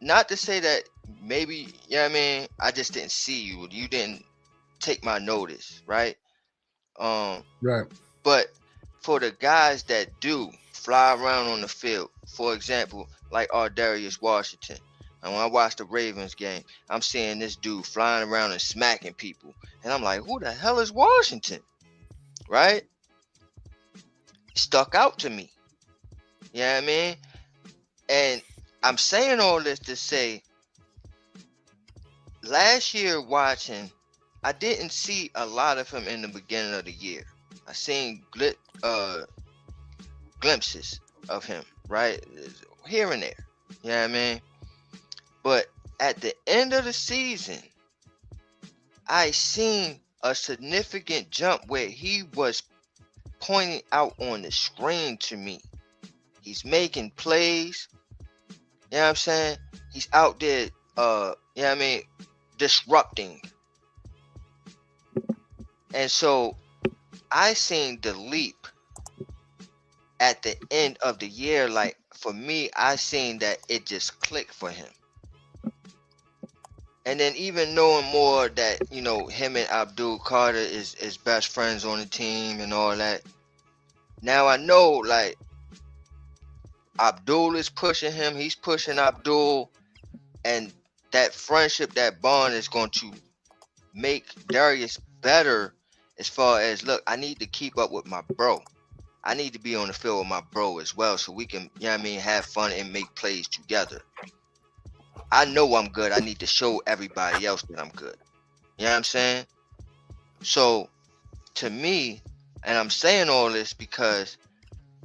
S2: not to say that maybe, you know what I mean, I just didn't see you. You didn't take my notice, right?
S4: Right.
S2: But for the guys that do fly around on the field, for example, like Darius Washington. And when I watch the Ravens game, I'm seeing this dude flying around and smacking people. And I'm like, who the hell is Washington? Right? Stuck out to me. You know what I mean? And I'm saying all this to say, last year watching, I didn't see a lot of him in the beginning of the year. I seen glimpses of him, right? Here and there. You know what I mean? But at the end of the season, I seen a significant jump where he was pointing out on the screen to me. He's making plays. You know what I'm saying? He's out there, you know what I mean, disrupting. And so I seen the leap at the end of the year. Like for me, I seen that it just clicked for him. And then even knowing more that, you know, him and Abdul Carter is best friends on the team and all that. Now I know, like, Abdul is pushing him, he's pushing Abdul, and that friendship, that bond is going to make Darius better as far as, look, I need to keep up with my bro. I need to be on the field with my bro as well so we can, you know what I mean, have fun and make plays together. I know I'm good. I need to show everybody else that I'm good. You know what I'm saying? So, to me, and I'm saying all this because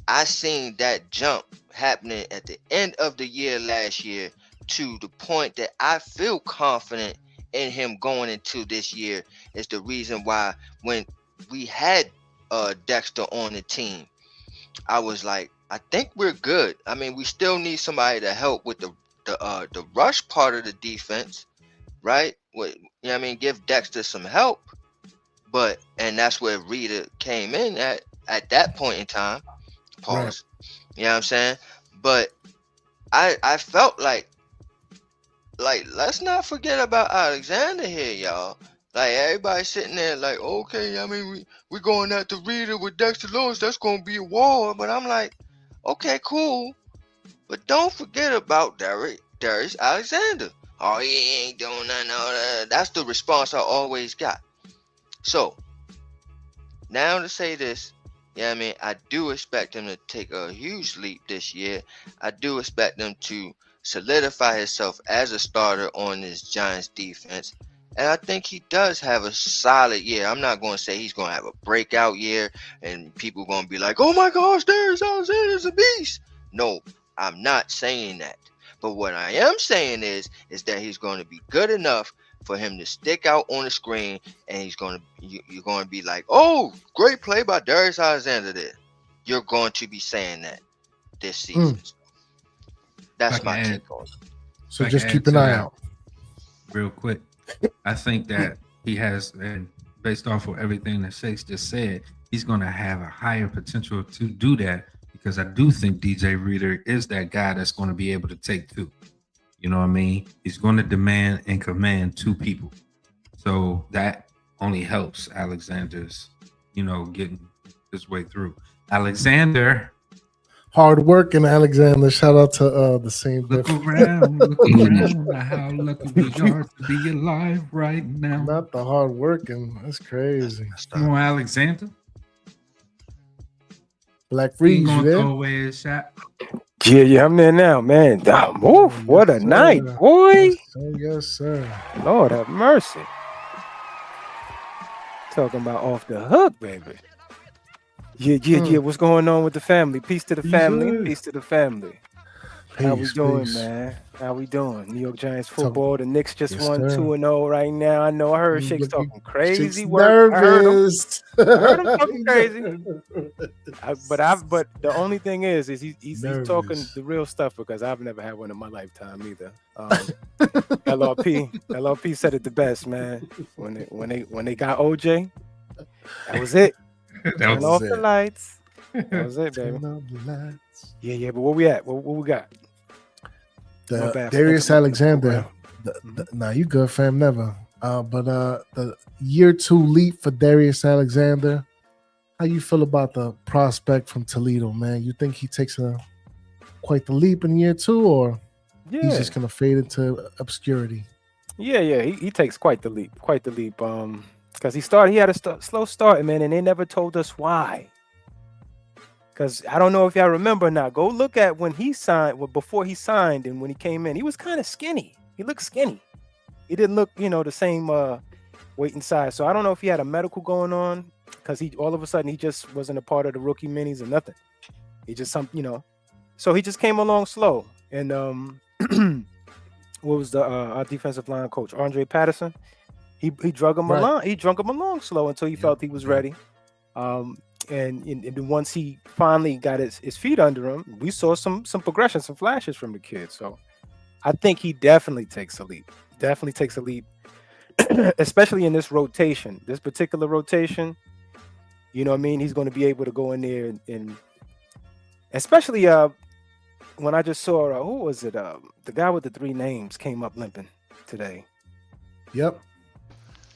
S2: I seen that jump happening at the end of the year last year to the point that I feel confident in him going into this year is the reason why when we had Dexter on the team, I was like, I think we're good. I mean, we still need somebody to help with the rush part of the defense, right? You know what I mean? Give Dexter some help. And that's where Rita came in at that point in time. Pause. Right. You know what I'm saying? But I felt like let's not forget about Alexander here, y'all. Like everybody sitting there like, okay, I mean we going at the Rita with Dexter Lawrence, that's gonna be a wall. But I'm like, okay, cool. But don't forget about Darius Alexander. Oh, he ain't doing nothing. That's the response I always got. So now to say this, yeah, I mean, I do expect him to take a huge leap this year. I do expect him to solidify himself as a starter on this Giants defense. And I think he does have a solid year. I'm not going to say he's going to have a breakout year and people are going to be like, oh my gosh, Darius Alexander's a beast. No, I'm not saying that. But what I am saying is that he's going to be good enough for him to stick out on the screen, and you're going to be like, oh, great play by Darius Alexander there. You're going to be saying that this season. That's my take on it.
S4: So just keep an eye out.
S3: Real quick. I think that he has, and based off of everything that Shakes just said, he's going to have a higher potential to do that because I do think DJ Reader is that guy that's going to be able to take two. You know what I mean? He's going to demand and command two people. So that only helps Alexander's, getting his way through. Alexander.
S4: Hard working, Alexander. Shout out to the same.
S3: Look around how lucky we are to be alive right now.
S4: Not the hard working. That's crazy.
S3: Come on, Alexander.
S4: Black Freeze, you there?
S3: Throw away his shot.
S9: Yeah, I'm there now, man. What a night, boy.
S4: Yes, sir.
S9: Lord have mercy. Talking about off the hook, baby. Yeah. What's going on with the family? Peace to the family. Peace to the family. How we doing, man? How we doing? New York Giants football. The Knicks just won 2-0 right now. I know. I heard Shake's talking crazy work. I heard him talking crazy. But the only thing is he's talking the real stuff because I've never had one in my lifetime either. LRP said it the best, man. When they got OJ, that was it. Turn off the lights. That was it, baby. Yeah. But where we at? What we got?
S4: Darius Alexander. Nah, you good, fam. Never. But the year 2 leap for Darius Alexander. How you feel about the prospect from Toledo, man? You think he takes quite the leap in year 2, or he's just gonna fade into obscurity?
S9: Yeah. He takes quite the leap. Because he had a slow start, man, and they never told us why. Because I don't know if y'all remember now. Go look at when he signed, before he signed and when he came in. He was kind of skinny. He looked skinny. He didn't look, the same weight and size. So I don't know if he had a medical going on because all of a sudden he just wasn't a part of the rookie minis or nothing. He just So he just came along slow. And what was our defensive line coach, Andre Patterson? He drug him along. He drug him along slow until he felt he was ready. And once he finally got his feet under him, we saw some progression, some flashes from the kid. So I think he definitely takes a leap. especially in this rotation, this particular rotation. You know what I mean? He's going to be able to go in there and especially when I just saw who was it? The guy with the 3 names came up limping today.
S4: Yep.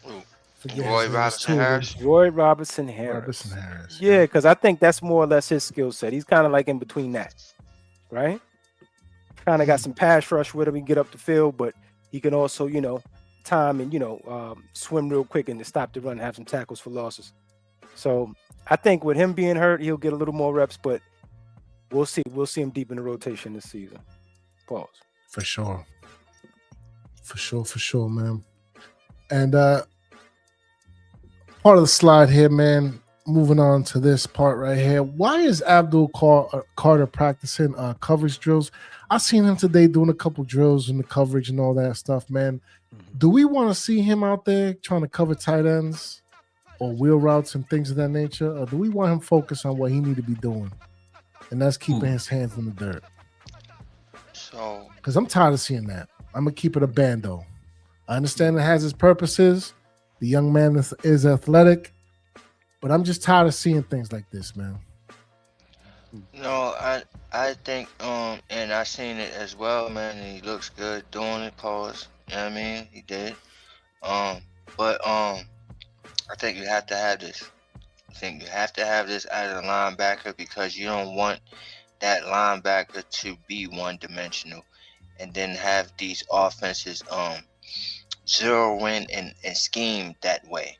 S2: Ooh,
S4: Forget
S2: Roy
S4: his name,
S2: Robinson
S4: it's two of them.
S2: Harris.
S9: Roy Robertson Harris.
S4: Robertson Harris.
S9: Yeah, because I think that's more or less his skill set. He's kind of like in between that, right? Kind of got some pass rush with him. He can get up the field, but he can also, time and swim real quick and stop the run and have some tackles for losses. So I think with him being hurt, he'll get a little more reps, but we'll see. We'll see him deep in the rotation this season. Pause.
S4: For sure. For sure, man. And part of the slide here, man. Moving on to this part right here. Why is Abdul Carter practicing coverage drills? I seen him today doing a couple drills in the coverage and all that stuff, man. Do we want to see him out there trying to cover tight ends or wheel routes and things of that nature? Or do we want him focused on what he need to be doing? And that's keeping his hands in the dirt.
S2: So,
S4: because I'm tired of seeing that. I'm going to keep it a band, though. I understand it has its purposes. The young man is athletic. But I'm just tired of seeing things like this, man.
S2: no, I think and I seen it as well, man, and he looks good doing it, pause. You know what I mean? He did. But I think you have to have this. I think you have to have this as a linebacker because you don't want that linebacker to be one-dimensional and then have these offenses zero in and scheme that way.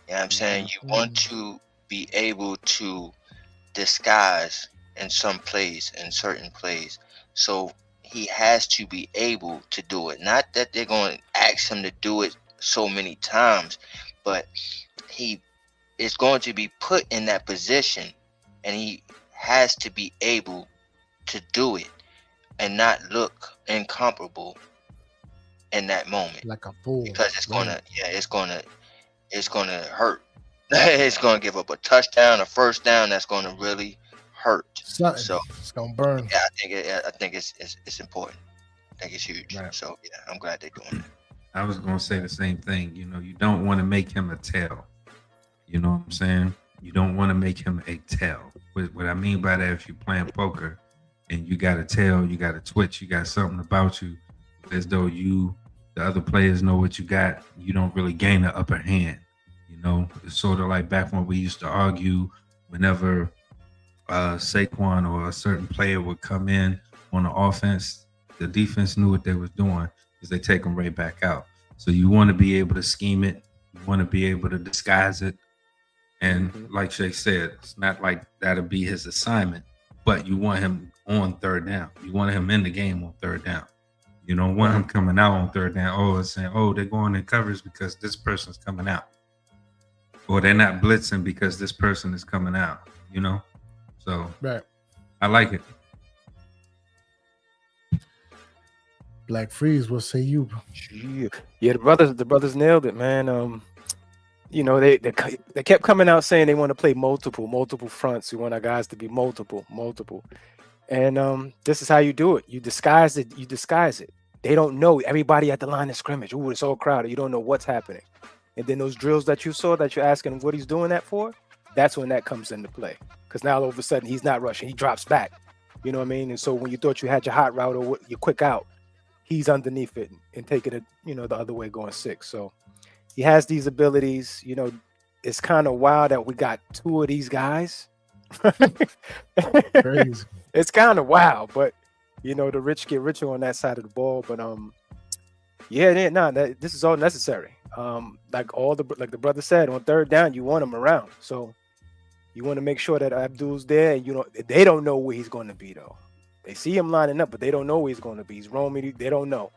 S2: You know what I'm saying? You want to be able to disguise in some plays, in certain plays. So he has to be able to do it. Not that they're going to ask him to do it so many times, but he is going to be put in that position and he has to be able to do it and not look incomparable in that moment.
S4: Like a fool.
S2: Because it's gonna hurt. It's gonna give up a touchdown, a first down that's gonna really hurt. So
S4: it's gonna burn.
S2: Yeah, I think it's important. I think it's huge.
S4: Right.
S2: So yeah, I'm glad they're doing it.
S3: I was gonna say the same thing. You don't want to make him a tail. You know what I'm saying? You don't want to make him a tail. What I mean by that, if you're playing poker and you got a tail, you got a twitch, you got something about you, as though the other players know what you got, you don't really gain the upper hand. It's sort of like back when we used to argue whenever Saquon or a certain player would come in on the offense, the defense knew what they was doing because they take them right back out. So you want to be able to scheme it. You want to be able to disguise it. And like Shay said, it's not like that'll be his assignment, but you want him on third down. You want him in the game on third down. You don't want him coming out on third down. It's saying, they're going in coverage because this person's coming out. Or they're not blitzing because this person is coming out, So
S4: right.
S3: I like it.
S4: Black Freeze, what say you?
S9: Yeah, the brothers nailed it, man. They kept coming out saying they want to play multiple fronts. We want our guys to be multiple. And this is how you do it. You disguise it. They don't know. Everybody at the line of scrimmage. Ooh, it's all crowded. You don't know what's happening. And then those drills that you saw that you're asking what he's doing that for, that's when that comes into play. Because now all of a sudden he's not rushing. He drops back. You know what I mean? And so when you thought you had your hot route or your quick out, he's underneath it and taking it, the other way going 6. So he has these abilities. It's kind of wild that we got 2 of these guys.
S4: Crazy.
S9: It's kind of wild, but the rich get richer on that side of the ball. But this is all necessary. Like the brother said, on third down, you want him around. So you want to make sure that Abdul's there, and they don't know where he's going to be though. They see him lining up, but they don't know where he's going to be. He's roaming. They don't know,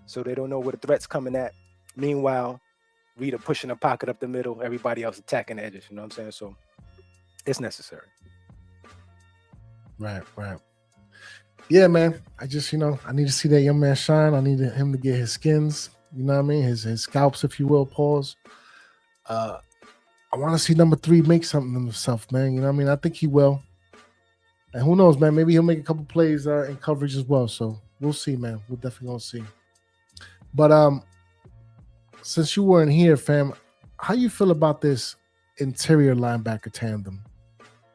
S9: so they don't know where the threat's coming at. Meanwhile, Rita pushing the pocket up the middle, everybody else attacking the edges. You know what I'm saying? So it's necessary.
S4: Right. Yeah, man. I just, I need to see that young man shine. I need him to get his skins. You know what I mean? His scalps, if you will, pause. I want to see number 3 make something of himself, man. You know what I mean? I think he will. And who knows, man? Maybe he'll make a couple plays in coverage as well. So we'll see, man. We're definitely going to see. But since you weren't here, fam, how you feel about this interior linebacker tandem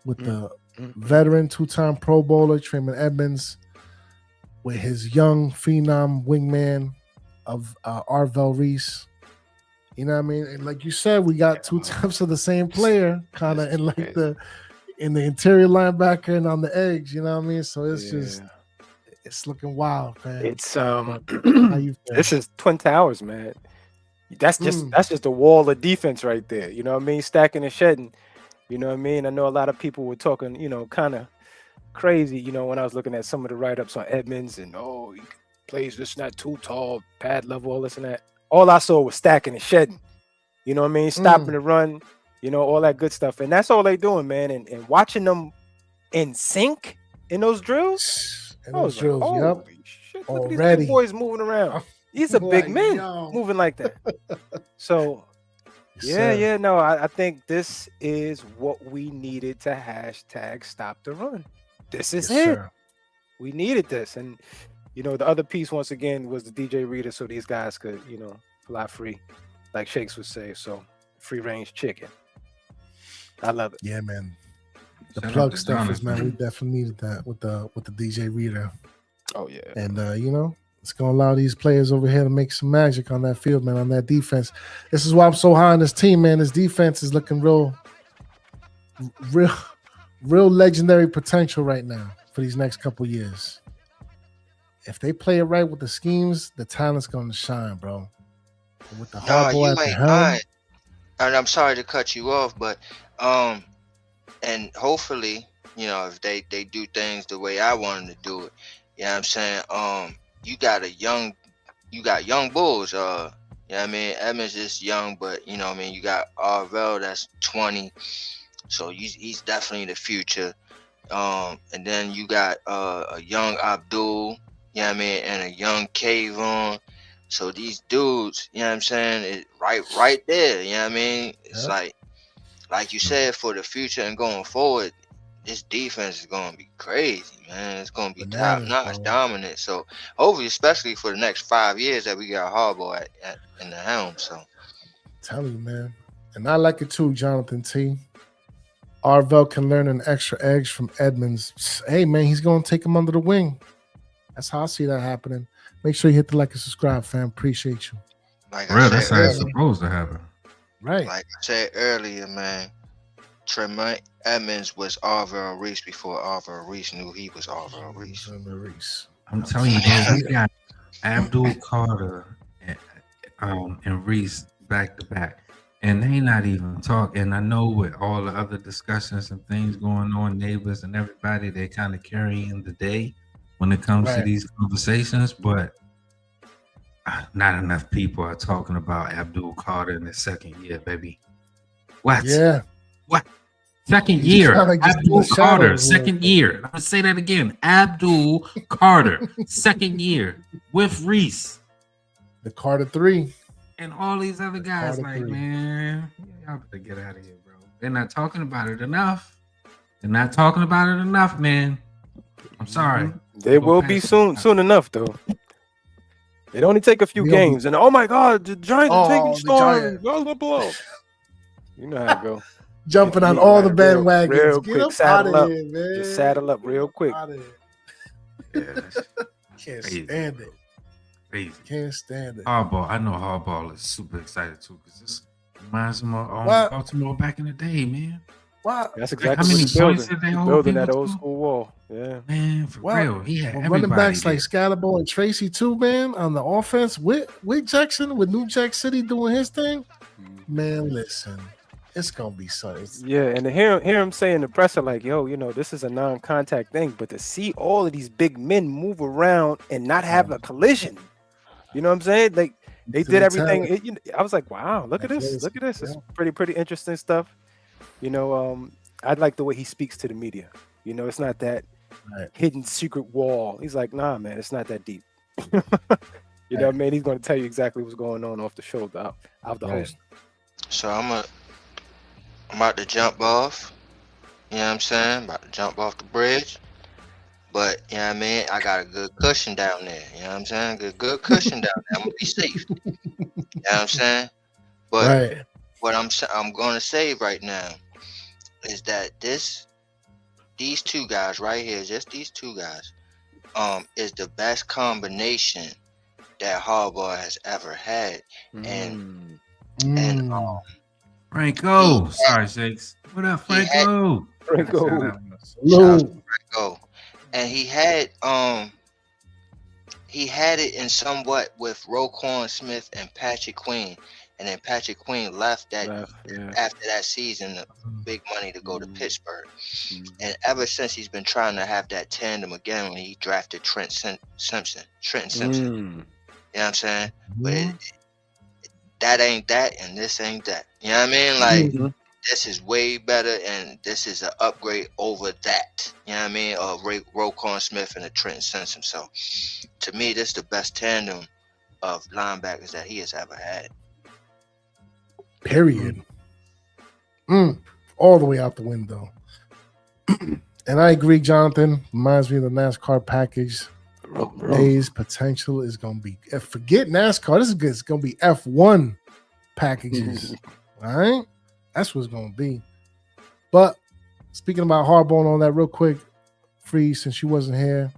S4: with the veteran two-time Pro Bowler Trayman Edmonds with his young phenom wingman of Arvell Reese? You know what I mean? And like you said, we got two types of the same player, kind of in like the interior linebacker and on the edge. You know what I mean? So it's just it's looking wild, man.
S9: It's
S4: How you feel?
S9: this is Twin Towers, man. That's just a wall of defense right there. You know what I mean? Stacking and shedding. You know what I mean? I know a lot of people were talking, you know, kind of crazy, you know, when I was looking at some of the write-ups on Edmonds and he plays this not too tall, pad level, all this and that. All I saw was stacking and shedding. You know what I mean? Stopping the run, you know, all that good stuff. And that's all they doing, man. And watching them in sync in those drills.
S4: In those drills,
S9: holy shit, look at these
S4: already.
S9: big boys moving around. These are big men moving like that. So no, I think this is what we needed to hashtag stop the run. This is it.
S4: Sir.
S9: We needed this. And, you know, the other piece, once again, was the DJ reader so these guys could, you know, fly free, like Shakes would say. So, free range chicken. I love it.
S4: Yeah, man. The
S3: Shout out
S4: plug
S3: to
S4: stuff is,
S3: Jonathan.
S4: man, we definitely needed that with the DJ reader.
S9: Oh, yeah.
S4: And, you know, it's going to allow these players over here to make some magic on that field, man, on that defense. This is why I'm so high on this team, man. This defense is looking real legendary potential right now for these next couple years. If they play it right with the schemes, the talent's going to shine, bro. And with the hard boy at the helm.
S2: And I'm sorry to cut you off, but and hopefully, you know, if they do things the way I want them to do it, you know what I'm saying? You got young bulls. You know what I mean? Edmonds is young, but you know what I mean, you got Arvell that's 20. So he's definitely the future. And then you got a young Abdul, you know what I mean, and a young Kayvon. So these dudes, you know what I'm saying, right there, you know what I mean? It's like you said, for the future and going forward, this defense is going to be crazy, man. It's going to be top-notch dominant. So hopefully, especially for the next 5 years that we got Harbaugh in the helm. So
S4: Tell you, man. And I like it too, Jonathan T. Arvell can learn an extra edge from Edmonds. Hey, man, he's going to take him under the wing. That's how I see that happening. Make sure you hit the like and subscribe, fam. Appreciate you.
S2: like
S3: Bro,
S2: I
S3: that's
S2: said
S3: how it's
S2: earlier,
S3: supposed to happen.
S4: Right.
S2: like I said earlier, man, Tremaine Edmonds was Arvell Reese before Arvell Reese knew he was Arvell Reese.
S4: Reese.
S3: I'm telling you, bro, we got Abdul Carter and Reese back to back. And they not even talking. And I know with all the other discussions and things going on, neighbors and everybody, they kind of carrying the day when it comes to these conversations. But not enough people are talking about Abdul Carter in his second year, baby. What?
S4: Yeah.
S3: What? Second year. Abdul Carter, second year. I'm going to say that again. Abdul Carter, second year with Reese.
S4: The Carter 3.
S3: And all these other guys,
S4: Carter
S3: like,
S4: 3.
S3: man, y'all better get out of here, bro. They're not talking about it enough. They're not talking about it enough, man. I'm sorry.
S9: They will be soon enough, though. It only take a few games, and oh my God, the Giants are taking storm. Blah, blah, blah. You know how it go.
S4: Jumping on all the bandwagons.
S9: Real
S4: Get
S9: quick,
S4: up
S9: saddle
S4: out
S9: up.
S4: of here, man.
S9: Just saddle up real quick.
S4: Can't stand it.
S3: Crazy.
S4: Can't stand it.
S3: Harbaugh, I know Harbaugh is super excited too, because this reminds him of Baltimore back in the day, man.
S4: Wow.
S9: That's
S3: Like,
S9: exactly
S3: how many
S9: what he's
S3: points
S9: building.
S3: did they
S9: He's
S3: hold
S9: building that
S3: people
S9: old
S3: to?
S9: school wall. Yeah.
S3: Man, for real. He had everybody
S4: Running backs
S3: there.
S4: like Scalabo and Tracy too, man, on the offense with Jackson, with New Jack City doing his thing. Man, listen, it's gonna be something.
S9: Yeah, and to hear him say in the presser, like, yo, you know, this is a non-contact thing, but to see all of these big men move around and not have a collision, you know what I'm saying? Like, they did everything. I was like, wow, look at this. Look at this. It's pretty interesting stuff. You know, I like the way he speaks to the media. You know, it's not that hidden secret wall. He's like, nah, man, it's not that deep. You know what I mean? He's going to tell you exactly what's going on off the shoulder, out the host.
S2: So I'm about to jump off. You know what I'm saying? About to jump off the bridge. But, you know what I mean? I got a good cushion down there. You know what I'm saying? Good cushion down there. I'm going to be safe. what I'm saying? But
S4: Right.
S2: what I'm going to say right now is that these two guys right here, just these two guys, is the best combination that Harbaugh has ever had. And
S3: Franco, sorry, Shakes. What up, Franco?
S9: Franco.
S2: Shout out to Franco. And he had it in somewhat with Roquan Smith and Patrick Queen. And then Patrick Queen left after that season, big money to go to Pittsburgh. And ever since, he's been trying to have that tandem again when he drafted Trenton Simpson. You know what I'm saying? But that ain't that, and this ain't that. You know what I mean? Like, this is way better, and this is an upgrade over that. You know what I mean? Roquan Smith and a Trenton Simpson. So, to me, this is the best tandem of linebackers that he has ever had.
S4: Period. All the way out the window. And I agree, Jonathan. Reminds me of the NASCAR package. Days potential is going to be. Forget NASCAR. This is good. It's going to be F1 packages. All right? That's what it's going to be. But speaking about Harbaugh and all that real quick, Free, since you wasn't here,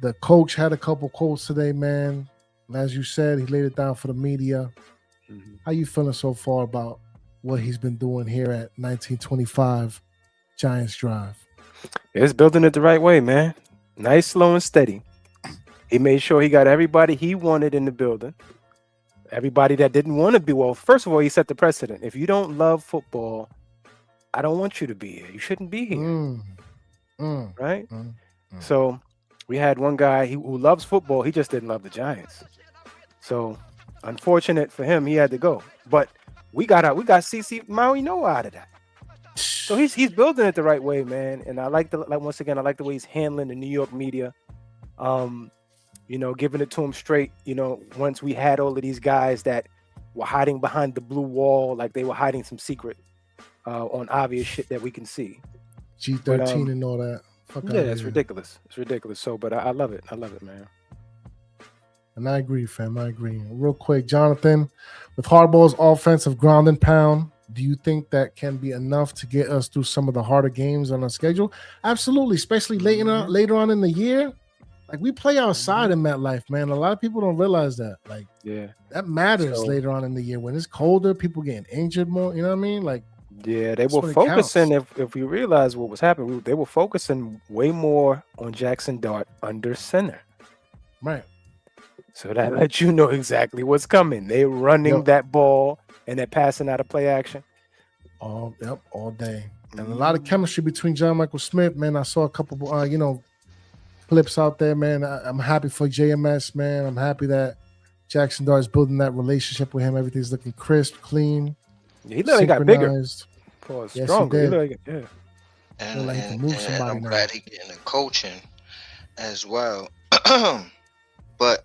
S4: the coach had a couple quotes today, man. And as you said, he laid it down for the media. How you feeling so far about what he's been doing here at 1925 Giants Drive?
S9: It's building it the right way, man. Nice, slow, and steady. He made sure he got everybody he wanted in the building. Everybody that didn't want to be, well, first of all, he set the precedent. If you don't love football, I don't want you to be here. You shouldn't be here. Right? So we had one guy who loves football. He just didn't love the Giants. So unfortunate for him, he had to go. But we got CC Maui Noah out of that. So he's building it the right way, man. And I like once again, I like the way he's handling the New York media. Giving it to him straight. Once we had all of these guys that were hiding behind the blue wall, like they were hiding some secret on obvious shit that we can see.
S4: G13 and all that.
S9: It's ridiculous. It's ridiculous. So, but I love it. I love it, man.
S4: And I agree, fam. I agree. Real quick, Jonathan, with Harbaugh's offensive ground and pound, do you think that can be enough to get us through some of the harder games on our schedule? Absolutely, especially later on in the year. Like, we play outside in MetLife, man. A lot of people don't realize that. Like, that matters later on in the year. When it's colder, people getting injured more. You know what I mean? Like,
S9: they were focusing. If we realized what was happening, they were focusing way more on Jaxson Dart under center.
S4: Right.
S9: So that lets you know exactly what's coming. They're running that ball and they're passing out of play action.
S4: All day. And a lot of chemistry between John Michael Smith, man. I saw a couple, clips out there, man. I'm happy for JMS, man. I'm happy that Jaxson Dart is building that relationship with him. Everything's looking crisp, clean.
S9: Yeah, he literally got bigger.
S4: Yes,
S9: stronger.
S4: He did.
S2: And I'm glad he's getting the coaching as well. But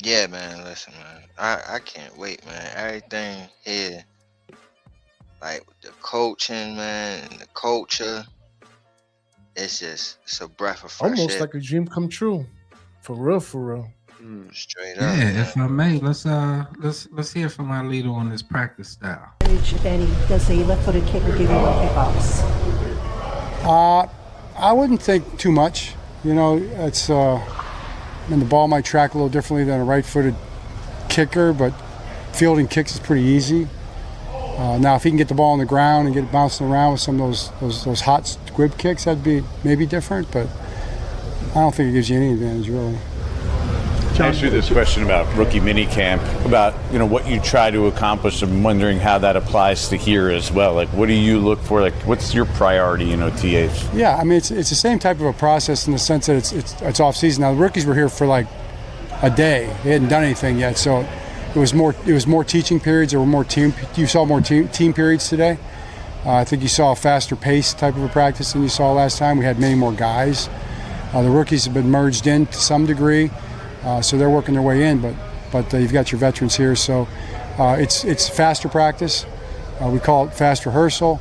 S2: yeah, man, listen, man, I can't wait, man. Everything here, like the coaching, man, and the culture, it's a breath of fresh
S4: almost
S2: air.
S4: like a dream come true. For real.
S2: Straight up.
S3: Yeah,
S2: man.
S3: if I may, let's hear from our leader on this practice style.
S10: If any, does the left-footed kicker give you more kickoffs?
S7: I wouldn't think too much. It's the ball might track a little differently than a right-footed kicker, but fielding kicks is pretty easy. Now, if he can get the ball on the ground and get it bouncing around with some of those hot squib kicks, that'd be maybe different, but I don't think it gives you any advantage, really.
S11: Ask you this question about rookie minicamp, about what you try to accomplish. I'm wondering how that applies to here as well. Like, what do you look for? Like, what's your priority in OTAs?
S7: Yeah, I mean, it's the same type of a process in the sense that it's off season. Now the rookies were here for like a day; they hadn't done anything yet, so it was more teaching periods. There were more you saw more team periods today. I think you saw a faster pace type of a practice than you saw last time. We had many more guys. The rookies have been merged in to some degree. So they're working their way in, but you've got your veterans here. So it's faster practice. We call it fast rehearsal.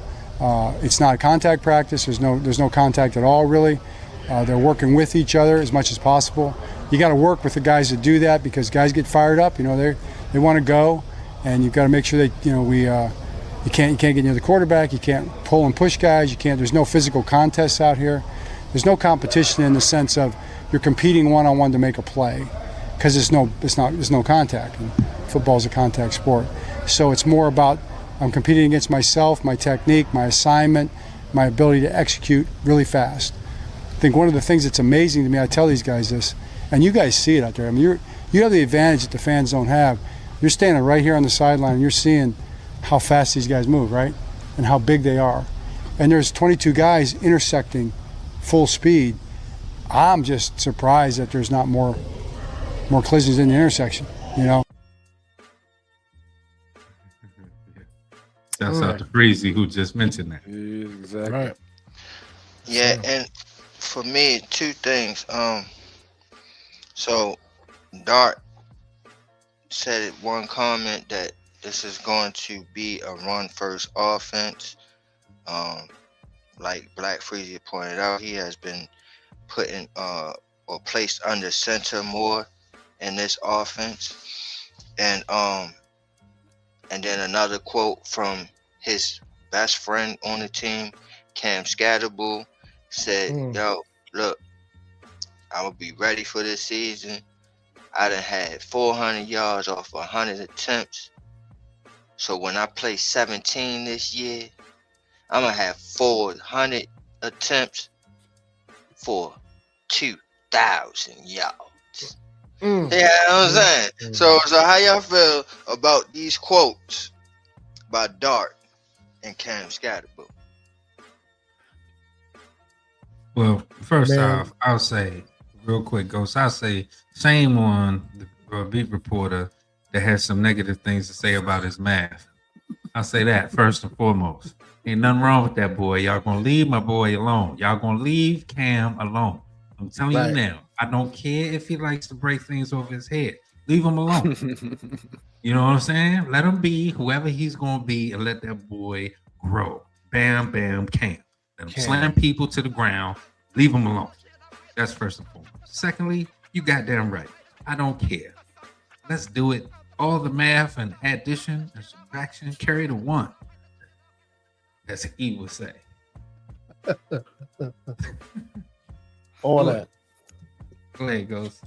S7: It's not a contact practice. There's no contact at all, really. They're working with each other as much as possible. you got to work with the guys that do that because guys get fired up. You know, they want to go, and you've got to make sure that you can't get near the quarterback. You can't pull and push guys. You can't. There's no physical contests out here. There's no competition in the sense of you're competing one-on-one to make a play, because there's no contact. And football's a contact sport, so it's more about I'm competing against myself, my technique, my assignment, my ability to execute really fast. I think one of the things that's amazing to me, I tell these guys this, and you guys see it out there. I mean, you have the advantage that the fans don't have. You're standing right here on the sideline, and you're seeing how fast these guys move, right? And how big they are. And there's 22 guys intersecting full speed. I'm just surprised that there's not more collisions in the intersection, you know?
S3: Shouts out to Breezy who just mentioned that.
S9: Exactly.
S4: Right.
S2: Yeah, and for me, two things. So Dart said it one comment that this is going to be a run first offense. Like Black Freezy pointed out, he has been put in or placed under center more in this offense. And then another quote from his best friend on the team, Cam Scatterbull, said, yo, look, I'm going to be ready for this season. I done had 400 yards off 100 attempts. So when I play 17 this year, I'm going to have 400 attempts for 2,000 yards. Yeah, you know what I'm saying? So how y'all feel about these quotes by Dart and Cam Scatterbull?
S3: Well, first off, I'll say real quick, Ghost. I'll say shame on the beat reporter that has some negative things to say about his math. I'll say that first and foremost. Ain't nothing wrong with that boy. Y'all gonna leave my boy alone. Y'all gonna leave Cam alone. I'm telling you now. I don't care if he likes to break things over his head. Leave him alone. You know what I'm saying? Let him be whoever he's gonna be, and let that boy grow. Bam, bam, Cam. Let him slam people to the ground. Leave him alone. That's first and foremost. Secondly, you goddamn right. I don't care. Let's do it. All the math and addition and subtraction carry to one. As he would say.
S4: All that.
S3: Go ahead, Ghost.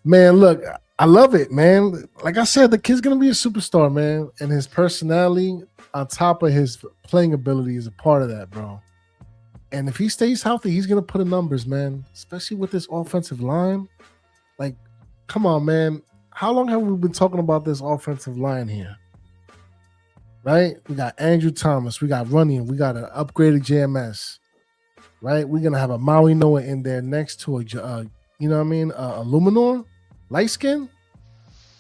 S4: Man, look, I love it, man. Like I said, the kid's gonna be a superstar, man. And his personality on top of his playing ability is a part of that, bro. And if he stays healthy, he's gonna put in numbers, man. Especially with this offensive line. Like, come on, man. How long have we been talking about this offensive line here? Right? We got Andrew Thomas, we got Runyon, we got an upgraded JMS. Right? We're gonna have a Maui Noah in there next to a you know what I mean? A Luminor, light skin.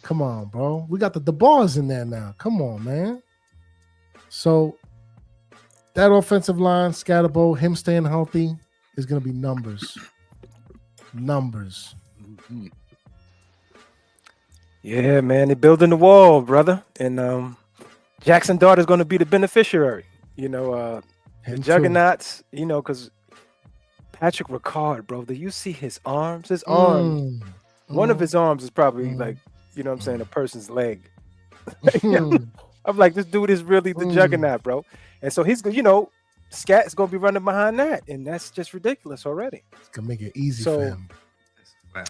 S4: Come on, bro. We got the bars in there now. Come on, man. So that offensive line, Scatterbo, him staying healthy is gonna be numbers. Numbers.
S9: Yeah, man, they're building the wall, brother. And Jaxson Dart is going to be the beneficiary. You know, the juggernauts, you know, because Patrick Ricard, bro, do you see his arms? His arms, one of his arms is probably like, you know what I'm saying, a person's leg. I'm like, this dude is really the juggernaut, bro. And so he's, you know, Scat is going to be running behind that. And that's just ridiculous already.
S4: It's going to make it easy for him.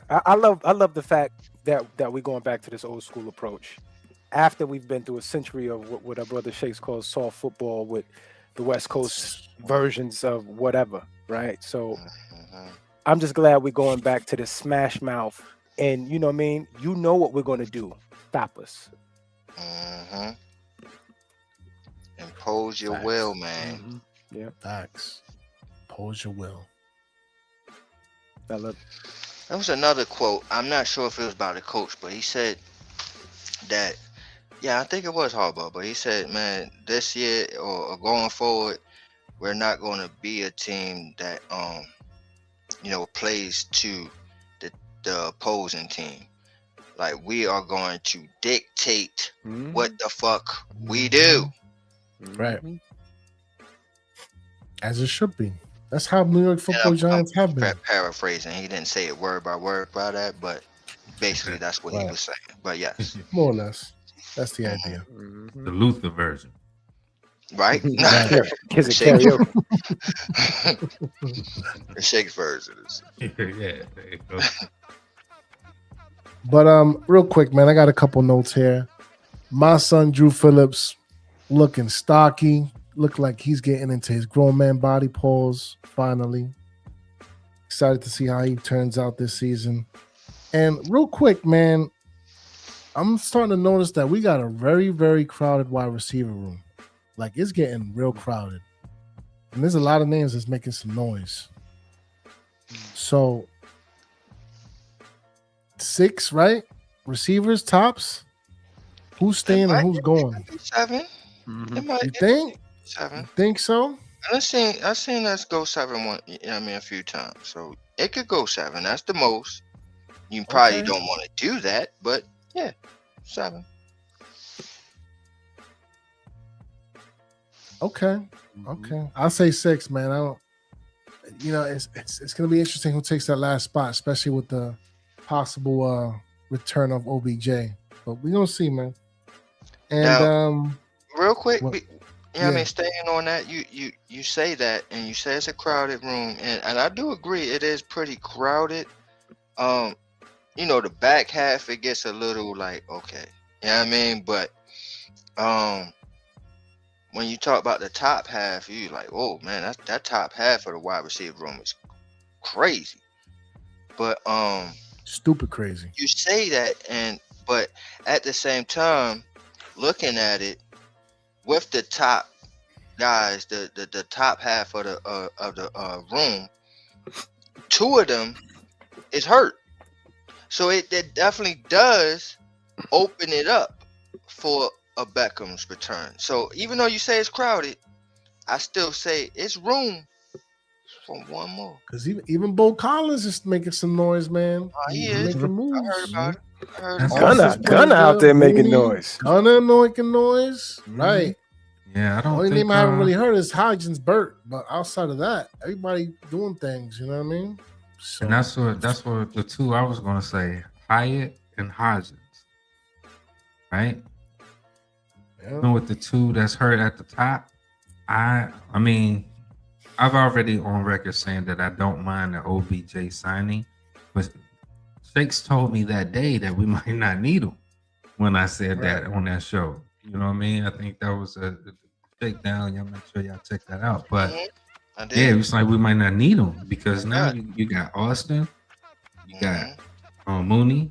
S9: I love the fact that we're going back to this old school approach after we've been through a century of what our brother Shakes calls soft football with the West Coast versions of whatever, right? So I'm just glad we're going back to the smash mouth, and you know what I mean? You know what we're going to do. Stop us.
S2: Impose your will, man.
S9: Yeah.
S4: Facts. Impose your will.
S9: I love it.
S2: There was another quote. I'm not sure if it was by the coach, but he said that, yeah, I think it was Harbaugh, but he said, man, this year or going forward, we're not going to be a team that, you know, plays to the opposing team. Like, we are going to dictate what the fuck we do.
S4: Right. As it should be. That's how New York Football Giants have been.
S2: Paraphrasing. He didn't say it word by word by that, but basically that's what he was saying. But yes,
S4: more or less, that's the idea.
S3: The Luther version,
S2: right?
S9: Kids karaoke.
S2: The Shakes version.
S3: Yeah, there you go.
S4: But real quick, man, I got a couple notes here. My son Drew Phillips looking stocky, look like he's getting into his grown man body pose. Finally, excited to see how he turns out this season. And real quick, man, I'm starting to notice that we got a very, very crowded wide receiver room. Like, it's getting real crowded. And there's a lot of names that's making some noise. So, 6, right? Receivers, tops. Who's staying and who's going?
S2: 7.
S4: You think?
S2: 7.
S4: You think so?
S2: I've seen us go 7 a few times. So it could go 7. That's the most. You probably don't want to do that, but yeah, 7.
S4: Okay. I'll say 6, man. I don't. It's gonna be interesting who takes that last spot, especially with the possible return of OBJ. But we're gonna see, man. And
S2: now, real quick,
S4: I mean,
S2: staying on that, you say that, and you say it's a crowded room, and I do agree it is pretty crowded. The back half, it gets a little like, okay, you know what I mean? But when you talk about the top half, you like, oh man, that top half of the wide receiver room is crazy. But
S4: stupid crazy.
S2: You say that, but at the same time, looking at it with the top guys, the top half of the room, 2 of them is hurt. So it definitely does open it up for a Beckham's return. So even though you say it's crowded, I still say it's room for one more.
S4: Because even Bo Collins is making some noise, man.
S2: He is.
S4: Making moves.
S2: I heard about it.
S9: Gunna out there making noise.
S4: Gunna making noise. Right.
S3: Yeah, I don't
S4: Only
S3: think
S4: name I haven't really heard is Hodgins Burt, but outside of that, everybody doing things, you know what I mean? So,
S3: and that's what the 2 I was gonna say, Hyatt and Hodgins. Right?
S4: Yeah.
S3: You know, with the 2 that's hurt at the top, I mean, I've already on record saying that I don't mind the OBJ signing, but Shakes told me that day that we might not need him when I said that on that show. You know what I mean? I think that was a Shakedown. Y'all make sure y'all check that out. But yeah, it was like we might not need him because now you got Austin, you got Mooney,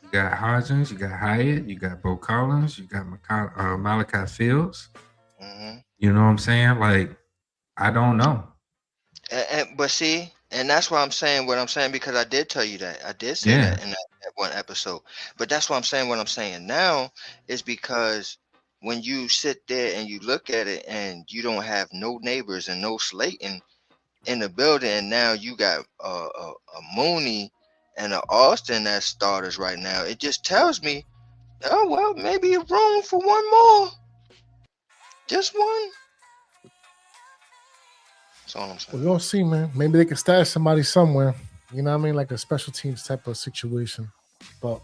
S3: you got Hodgins, you got Hyatt, you got Bo Collins, you got Malachi Fields. You know what I'm saying? Like, I don't know.
S2: But see, and that's why I'm saying what I'm saying, because I did tell you that. I did say that in that one episode. But that's why I'm saying what I'm saying now is because when you sit there and you look at it and you don't have no neighbors and no Slayton in the building, and now you got a Mooney and an Austin as starters right now, it just tells me, oh, well, maybe room for one more. Just one. That's all I'm saying.
S4: We're gonna see, man. Maybe they can stash somebody somewhere. You know what I mean? Like a special teams type of situation. But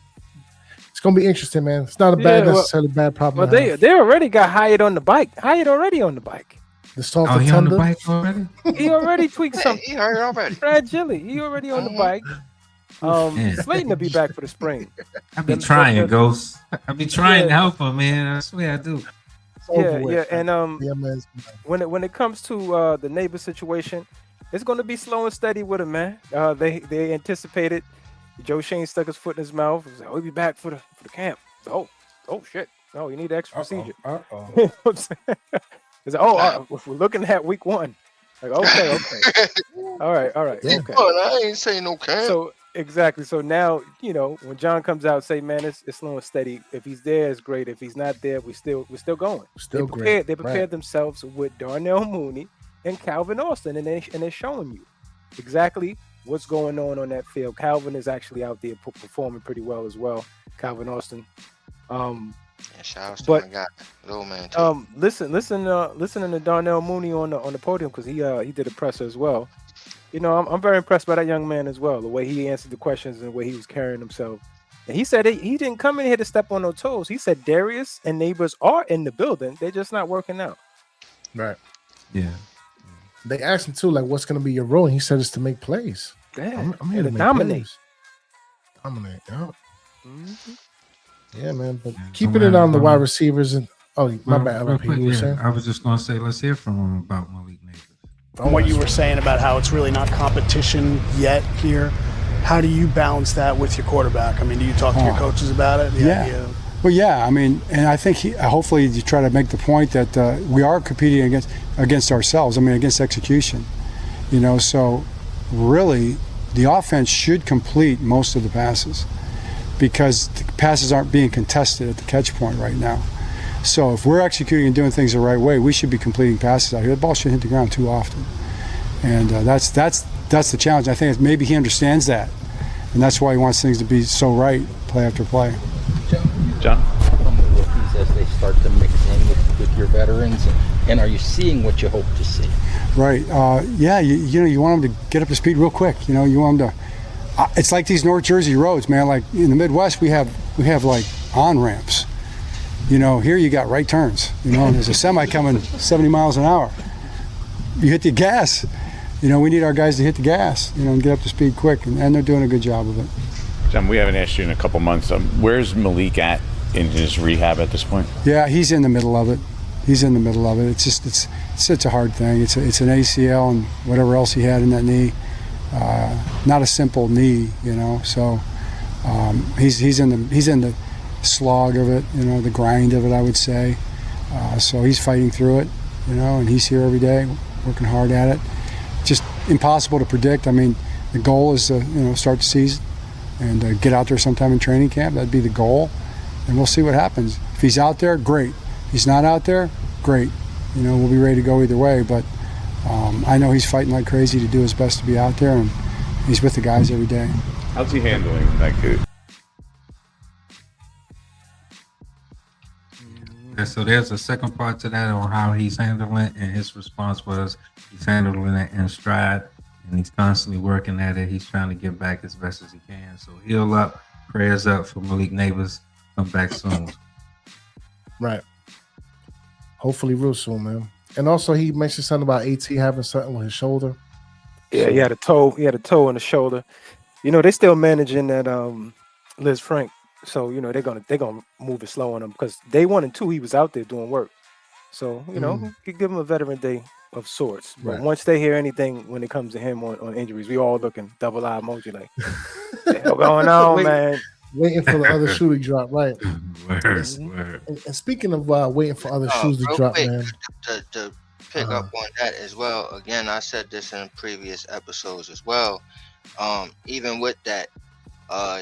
S4: it's gonna be interesting, man. It's not a necessarily bad problem.
S9: Well, they already got Hyatt on the bike. Hyatt already on the bike.
S4: The soft
S3: he on the bike already?
S9: He already tweaked something.
S2: He heard already.
S9: Fragility. He already on the bike. Slayton will be back for the spring.
S3: I be trying, Ghost. I be trying to help him, man. I swear I do.
S9: Yeah. And when it comes to the neighbor situation, it's going to be slow and steady with him, man. They anticipated. Joe Shane stuck his foot in his mouth. He was like, "Oh, he'll be back for the camp." So, oh shit! No, you need extra procedure. You know what I'm saying? It's like, we're looking at week 1. Like, okay, all right, okay.
S2: I ain't saying no camp.
S9: So exactly. So now, when John comes out, say, man, it's slow and steady. If he's there, it's great. If he's not there, we're still going. They prepared themselves with Darnell Mooney and Calvin Austin, and they're showing you exactly what's going on that field. Calvin is actually out there performing pretty well as well. Calvin Austin.
S2: Yeah, shout out to
S9: But
S2: my guy, little man. T.
S9: listening to Darnell Mooney on the podium because he did a presser as well. You know, I'm very impressed by that young man as well. The way he answered the questions and the way he was carrying himself. And he said he didn't come in here to step on no toes. He said Darius and Neighbors are in the building. They're just not working out.
S4: Right.
S3: Yeah.
S4: They asked him too, like, what's going to be your role? And he said it's to make plays.
S9: Yeah,
S4: I'm here to make
S9: dominate.
S4: plays. Dominate. Yeah.
S9: Mm-hmm.
S4: Yeah, man. But keeping it on the wide receivers and my bad.
S3: Real
S4: LP,
S3: quick,
S4: you were saying?
S3: I was just gonna say, let's hear from him about Malik Neighbors.
S12: From what you were saying about how it's really not competition yet here, how do you balance that with your quarterback? I mean, do you talk to your coaches about it?
S7: Yeah. Well, yeah. I mean, and I think hopefully you try to make the point that we are competing against ourselves. I mean, against execution. You know, so really the offense should complete most of the passes because the passes aren't being contested at the catch point right now. So if we're executing and doing things the right way, we should be completing passes out here. The ball shouldn't hit the ground too often, and that's the challenge. I think maybe he understands that, and that's why he wants things to be so right, play after play.
S11: John?
S13: From the rookies as they start to mix in with your veterans, and are you seeing what you hope to see?
S7: Right. Yeah. You know, you want them to get up to speed real quick. You know, you want them to. It's like these North Jersey roads, man. Like in the Midwest, we have like on ramps. You know, here you got right turns. You know, and there's a semi coming 70 miles an hour. You hit the gas. You know, we need our guys to hit the gas. You know, and get up to speed quick, and they're doing a good job of it.
S11: John, we haven't asked you in a couple months. Where's Malik at in his rehab at this point?
S7: Yeah, he's in the middle of it. It's just it's a hard thing. It's an ACL and whatever else he had in that knee. Not a simple knee, you know. So he's in the slog of it, you know, the grind of it, I would say. So he's fighting through it, you know, and he's here every day, working hard at it. Just impossible to predict. I mean, the goal is to start the season and get out there sometime in training camp. That'd be the goal, and we'll see what happens. If he's out there, great. If he's not out there, great. You know, we'll be ready to go either way. But I know he's fighting like crazy to do his best to be out there, and he's with the guys every day.
S11: How's he handling that good?
S3: So there's a second part to that on how he's handling it, and his response was he's handling it in stride, and he's constantly working at it. He's trying to get back as best as he can. So heal up, prayers up for Malik Neighbors. Come back soon.
S4: Right. Hopefully real soon, man. And also he mentioned something about AT having something with his shoulder.
S9: Yeah, he had a toe in the shoulder. You know, they still managing that Liz Frank. So, you know, they're gonna move it slow on him because day 1 and 2 he was out there doing work. So, you know, could give him a veteran day of sorts. But once they hear anything when it comes to him on injuries, we all looking double eye emoji like, what the hell going on, man?
S4: Waiting for the other shoe to drop, right?
S3: Word.
S4: And speaking of waiting for other shoes to drop,
S2: quick,
S4: man.
S2: To pick up on that as well. Again, I said this in previous episodes as well. Even with that,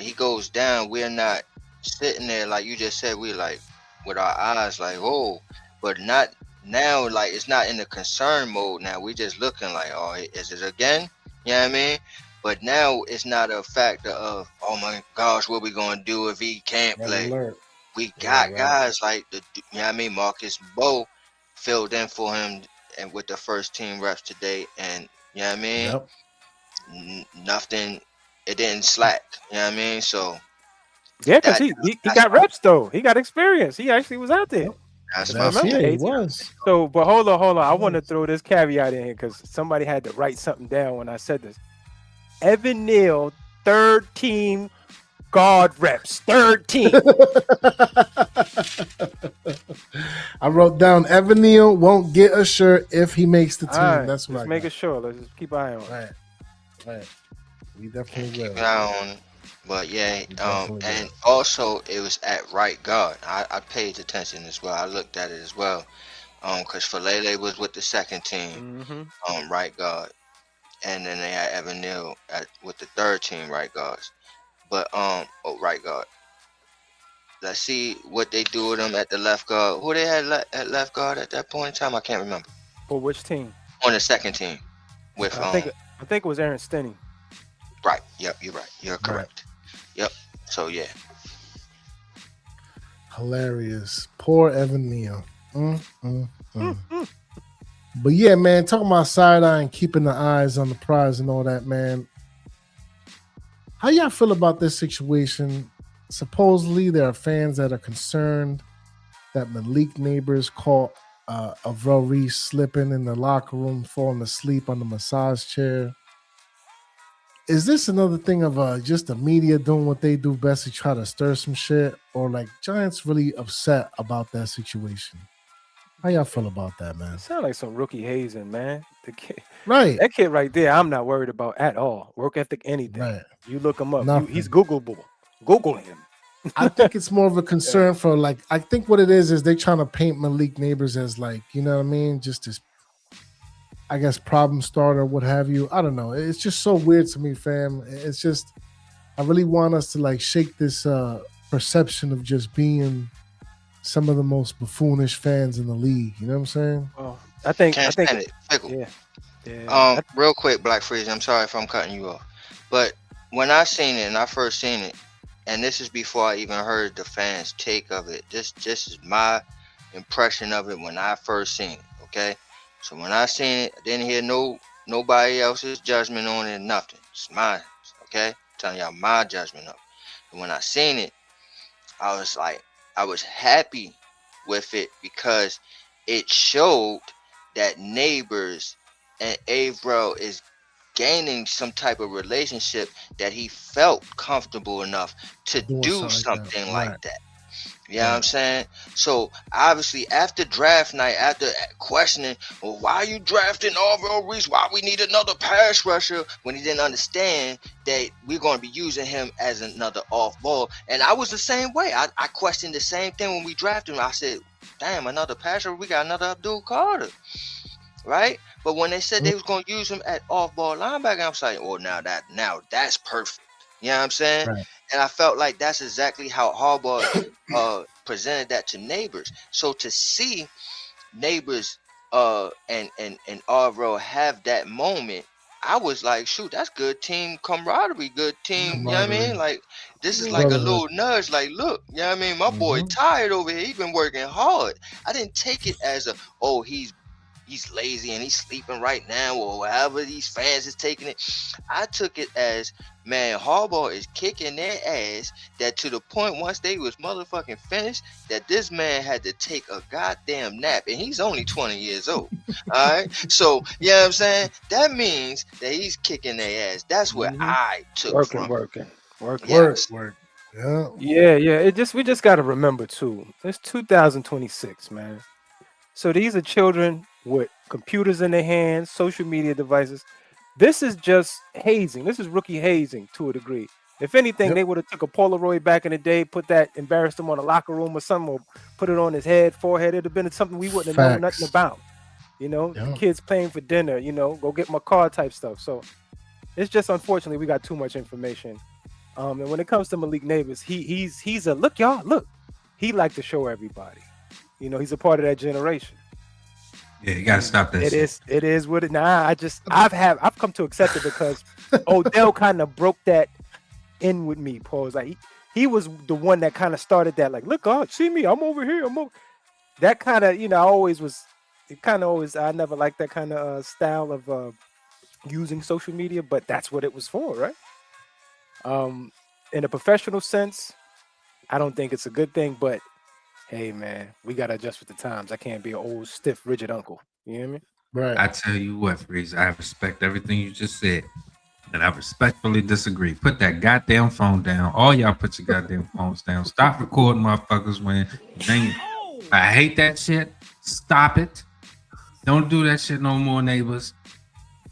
S2: he goes down. We're not sitting there like you just said. We like with our eyes like, oh, but not now. Like it's not in the concern mode now. We just looking like, oh, is it again? You know what I mean? But now it's not a factor of, oh my gosh, what we gonna do if he can't play? We got guys like you know what I mean, Marcus Bowe filled in for him and with the first team reps today, and you know what I mean, nothing. It didn't slack. You know what I mean? So
S9: yeah, because he got reps though. He got experience. He actually was out there.
S2: That's
S4: he was.
S9: So, but hold on. I want to throw this caveat in here because somebody had to write something down when I said this. Evan Neal, third team guard reps. Third team.
S4: I wrote down Evan Neal won't get a shirt if he makes the team.
S9: Right,
S4: That's what
S9: let's make it sure. Let's just keep an eye on it.
S4: Right. We definitely will.
S2: keep an eye on. But yeah, and also it was at right guard. I paid attention as well. I looked at it as well. Because Falele was with the second team, right guard. And then they had Evan Neal with the third team right guards. But right guard. Let's see what they do with them at the left guard. Who they had at left guard at that point in time? I can't remember.
S9: For which team?
S2: On the second team. With
S9: I think it was Aaron Stinney.
S2: Right. Yep, you're right. You're correct. Yep. So yeah.
S4: Hilarious. Poor Evan Neal. But yeah, man, talking about side-eye and keeping the eyes on the prize and all that, man. How y'all feel about this situation? Supposedly, there are fans that are concerned that Malik Neighbors caught Avril Reese slipping in the locker room, falling asleep on the massage chair. Is this another thing of just the media doing what they do best to try to stir some shit? Or like Giants really upset about that situation? How y'all feel about that, man?
S9: Sound like some rookie hazing, man. The kid,
S4: right?
S9: That kid right there, I'm not worried about at all. Work ethic, anything.
S4: Right.
S9: You look him up.
S4: Nothing.
S9: He's Googleable. Google him.
S4: I think it's more of a concern for like. I think what it is they're trying to paint Malik Neighbors as like, you know what I mean, just this, I guess, problem starter, what have you. I don't know. It's just so weird to me, fam. It's just, I really want us to like shake this perception of just being some of the most buffoonish fans in the league. You know what I'm saying?
S9: Oh, I think
S2: stand it. Fickle.
S9: Yeah.
S2: Real quick, Black Freeze, I'm sorry if I'm cutting you off. But when I seen it and I first seen it, and this is before I even heard the fans' take of it, this is my impression of it when I first seen it, okay? So when I seen it, I didn't hear nobody else's judgment on it, nothing. It's mine, okay? I'm telling y'all my judgment of it. And when I seen it, I was happy with it because it showed that Neighbors and Avril is gaining some type of relationship that he felt comfortable enough to do something like that. You know what I'm saying? So obviously after draft night, after questioning, well, why are you drafting Avril Reese? Why we need another pass rusher, when he didn't understand that we're going to be using him as another off ball. And I was the same way. I questioned the same thing when we drafted him. I said, damn, another pass rusher, we got another Abdul Carter. Right? But when they said they was going to use him at off-ball linebacker, I was like, oh, now that's perfect. You know what I'm saying? Right. And I felt like that's exactly how Harbaugh presented that to Neighbors. So to see Neighbors and Avril have that moment, I was like, shoot, that's good team camaraderie, good team. You know what I mean? Like, this is like a little nudge. Like, look, you know what I mean? My boy tired over here. He's been working hard. I didn't take it as he's lazy and he's sleeping right now, or however these fans is taking it. I took it as, man, Harbaugh is kicking their ass, that to the point once they was motherfucking finished, that this man had to take a goddamn nap, and he's only 20 years old. All right, so you know what I'm saying? That means that he's kicking their ass. That's what I took from
S9: working.
S4: Yeah.
S9: We just got to remember too, it's 2026, man. So these are children with computers in their hands, social media devices. This is just hazing. This is rookie hazing to a degree. If anything, they would have took a Polaroid back in the day, embarrassed him on a locker room or something, or put it on his forehead. It'd have been something we wouldn't have known nothing about. You know, the kids paying for dinner, you know, go get my car type stuff. So it's just, unfortunately, we got too much information. And when it comes to Malik Neighbors, he's a look, y'all, look. He like to show everybody. You know, he's a part of that generation.
S3: Yeah, you gotta stop that.
S9: It is what it. Nah, I've come to accept it because Odell kind of broke that in with me. Paul was like he was the one that kind of started that. Like, look, God, see me, I'm over here. That kind of, you know, I never liked that kind of style of using social media, but that's what it was for, right? In a professional sense, I don't think it's a good thing, but hey, man, we got to adjust with the times. I can't be an old, stiff, rigid uncle. You hear me?
S4: Right.
S3: I tell you what, Freeze, I respect everything you just said, and I respectfully disagree. Put that goddamn phone down. All y'all put your goddamn phones down. Stop recording motherfuckers when I hate that shit. Stop it. Don't do that shit no more, Neighbors.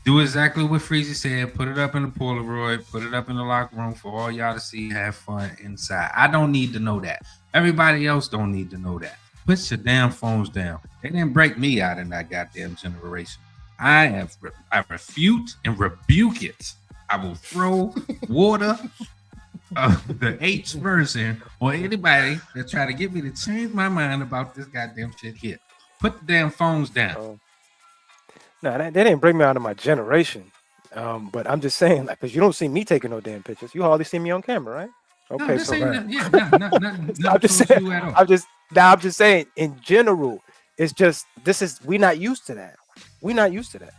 S3: Do exactly what Freezy said. Put it up in the Polaroid. Put it up in the locker room for all y'all to see. Have fun inside. I don't need to know that. Everybody else don't need to know that. Put your damn phones down. They didn't break me out in that goddamn generation. I refute and rebuke it. I will throw water of the H version on anybody that try to get me to change my mind about this goddamn shit here. Put the damn phones down.
S9: No, they didn't bring me out of my generation. But I'm just saying, like, because you don't see me taking no damn pictures. You hardly see me on camera, right? Okay,
S3: this
S9: so
S3: ain't nothing
S9: I'm just
S3: towards
S9: saying.
S3: you at all.
S9: I'm just saying. In general, it's just we're not used to that. We're not used to that.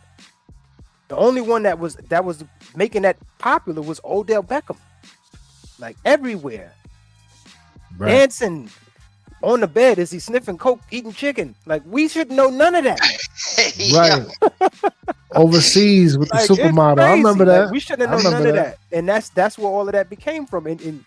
S9: The only one that was making that popular was Odell Beckham. Like everywhere, dancing on the bed as he's sniffing coke, eating chicken. Like we should know none of that.
S4: Right. Overseas with the supermodel. I remember that.
S9: Like, we shouldn't have known none of that. And that's where all of that became from. And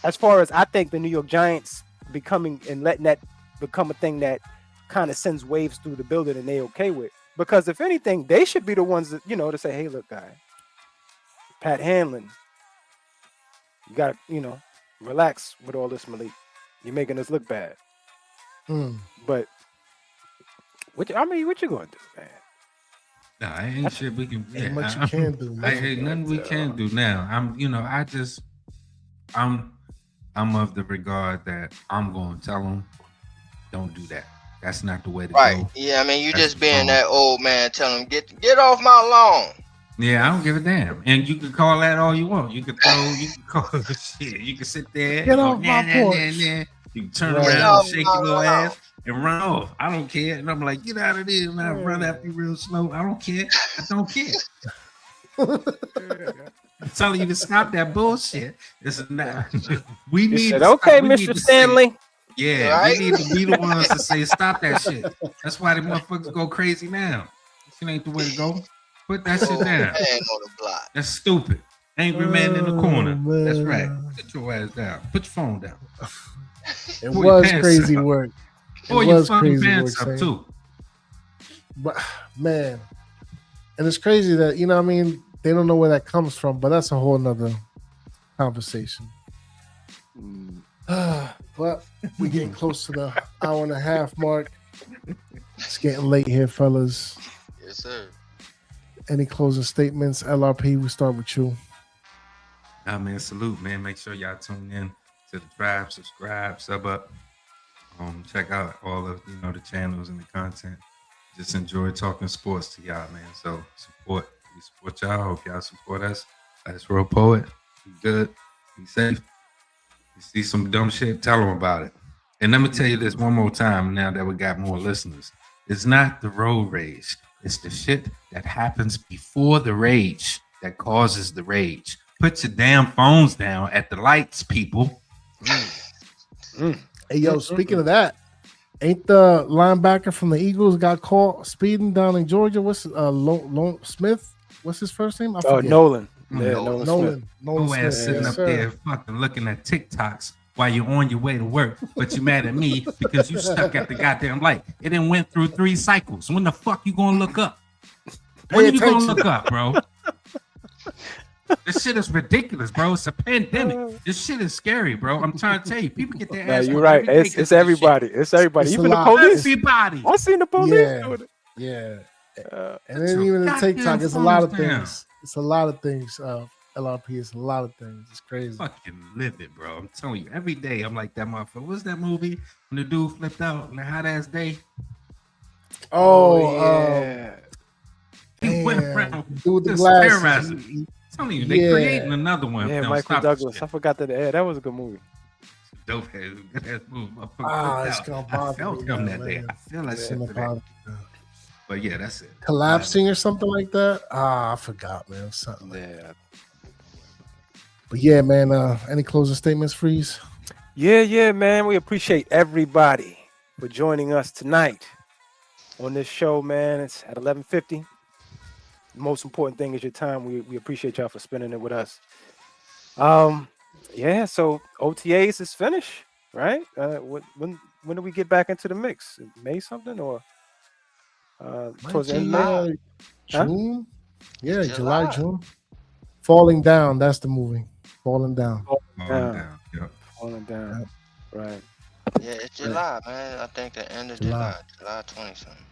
S9: as far as I think the New York Giants becoming and letting that become a thing that kind of sends waves through the building and they okay with. Because if anything, they should be the ones that, to say, hey, look, guy, Pat Hanlon, you got to, relax with all this, Malik. You're making us look bad. But what you going to do, man?
S3: Nah, ain't shit we can.
S4: Ain't much you can do.
S3: Ain't nothing we can do now. I'm of the regard that I'm going to tell them, don't do that. That's not the way to go.
S2: Yeah, I mean, you just being that old man telling them, get off my lawn.
S3: Yeah, I don't give a damn. And you can call that all you want. You can call shit. You can sit there.
S4: Get off my porch.
S3: You can turn around and shake your little ass and run off. I don't care. And I'm like, get out of there, and I run after you real slow. I don't care. I don't care. I'm telling you to stop that bullshit. It's not. We need.
S9: Okay, Mr. Stanley.
S3: Yeah, we need to be the ones to say stop that shit. That's why the motherfuckers go crazy now. This ain't the way to go. Put that shit down. That's stupid. Angry man in the corner. Man. That's right. Put your ass down. Put your phone down.
S4: It was crazy work.
S3: Pull your fucking pants up too.
S4: But man, and it's crazy that they don't know where that comes from, but that's a whole nother conversation. But we're getting close to the hour and a half mark. It's getting late here, fellas.
S2: Yes, sir.
S4: Any closing statements? LRP, we start with you.
S3: Man, salute, man. Make sure y'all tune in to the tribe, subscribe, sub up. Check out all of the channels and the content. Just enjoy talking sports to y'all, man. So support. We support y'all. Hope y'all support us. Last Real Poet. Be good. Be safe. You see some dumb shit, tell them about it. And let me tell you this one more time now that we got more listeners. It's not the road rage. It's the shit that happens before the rage that causes the rage. Put your damn phones down at the lights, people.
S4: Hey, yo, speaking of that, ain't the linebacker from the Eagles got caught speeding down in Georgia? What's Smith? What's his first name?
S9: Nolan.
S4: Yeah, Nolan.
S3: Who ass sitting up there fucking looking at TikToks while you're on your way to work, but you mad at me because you stuck at the goddamn light. It done went through 3 cycles. When the fuck you gonna look up? When are you gonna look up, bro? This shit is ridiculous, bro. It's a pandemic. This shit is scary, bro. I'm trying to tell you, people get their ass.
S9: You're right. It's everybody. It's everybody.
S4: It's
S9: even the police.
S3: Everybody.
S9: I seen the police.
S4: Yeah. And then even the TikTok, it's a lot of things. It's a lot of things. LRP, it's a lot of things. It's crazy.
S3: Fucking live it, bro. I'm telling you, every day I'm like that motherfucker. What's that movie when the dude flipped out on the hot ass day?
S4: Yeah.
S3: He went around
S4: with the
S3: just
S4: glasses.
S3: terrorizing. I'm telling you, they creating another one.
S9: Yeah, Michael Douglas. I forgot that. Yeah, that was a good movie.
S3: Dope ass, good ass movie.
S4: It's gonna bother
S3: I felt him that day. I feel that shit today. But yeah, that's it.
S4: Collapsing or something like that. I forgot, man. Something. But yeah, man. Any closing statements, Freeze?
S9: Yeah, man. We appreciate everybody for joining us tonight on this show, man. It's at 11:50. The most important thing is your time. We appreciate y'all for spending it with us. Yeah. So OTAs is finished, right? When do we get back into the mix? May something or? Towards the end of May?
S4: June? Yeah, July, June. Falling Down, that's the movie. Falling Down.
S9: Falling Down. Right.
S2: Yeah, it's July, man. I think the end of July 20 something.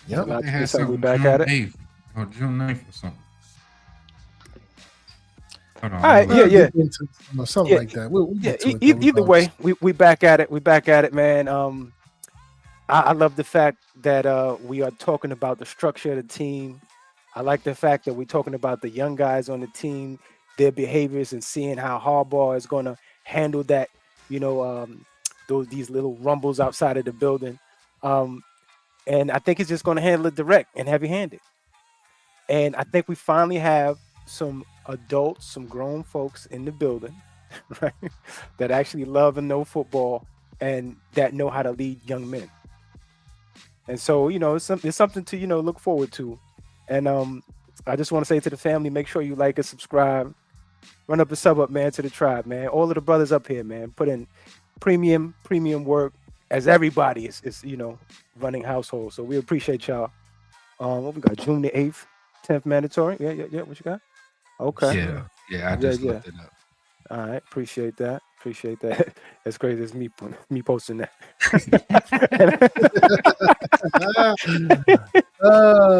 S4: Yep.
S3: They had
S9: something back at it.
S3: 8th or June 9th or something. Hold on.
S9: All right, yeah.
S4: Something like that. We'll
S9: either way, we back at it. We back at it, man. I love the fact that we are talking about the structure of the team. I like the fact that we're talking about the young guys on the team their behaviors and seeing how Harbaugh is going to handle that, these little rumbles outside of the building. Um, and I think he's just going to handle it direct and heavy-handed. And I think we finally have some adults, some grown folks in the building, right, that actually love and know football and that know how to lead young men. And so, it's something to, look forward to. And I just want to say to the family, make sure you like and subscribe. Run up and sub up, man, to the tribe, man. All of the brothers up here, man, put in premium work as everybody is running households. So we appreciate y'all. What we got? June the 8th, 10th mandatory. Yeah. What you got? Okay.
S3: Yeah. I just looked it up.
S9: All right, appreciate that. As crazy as me posting that.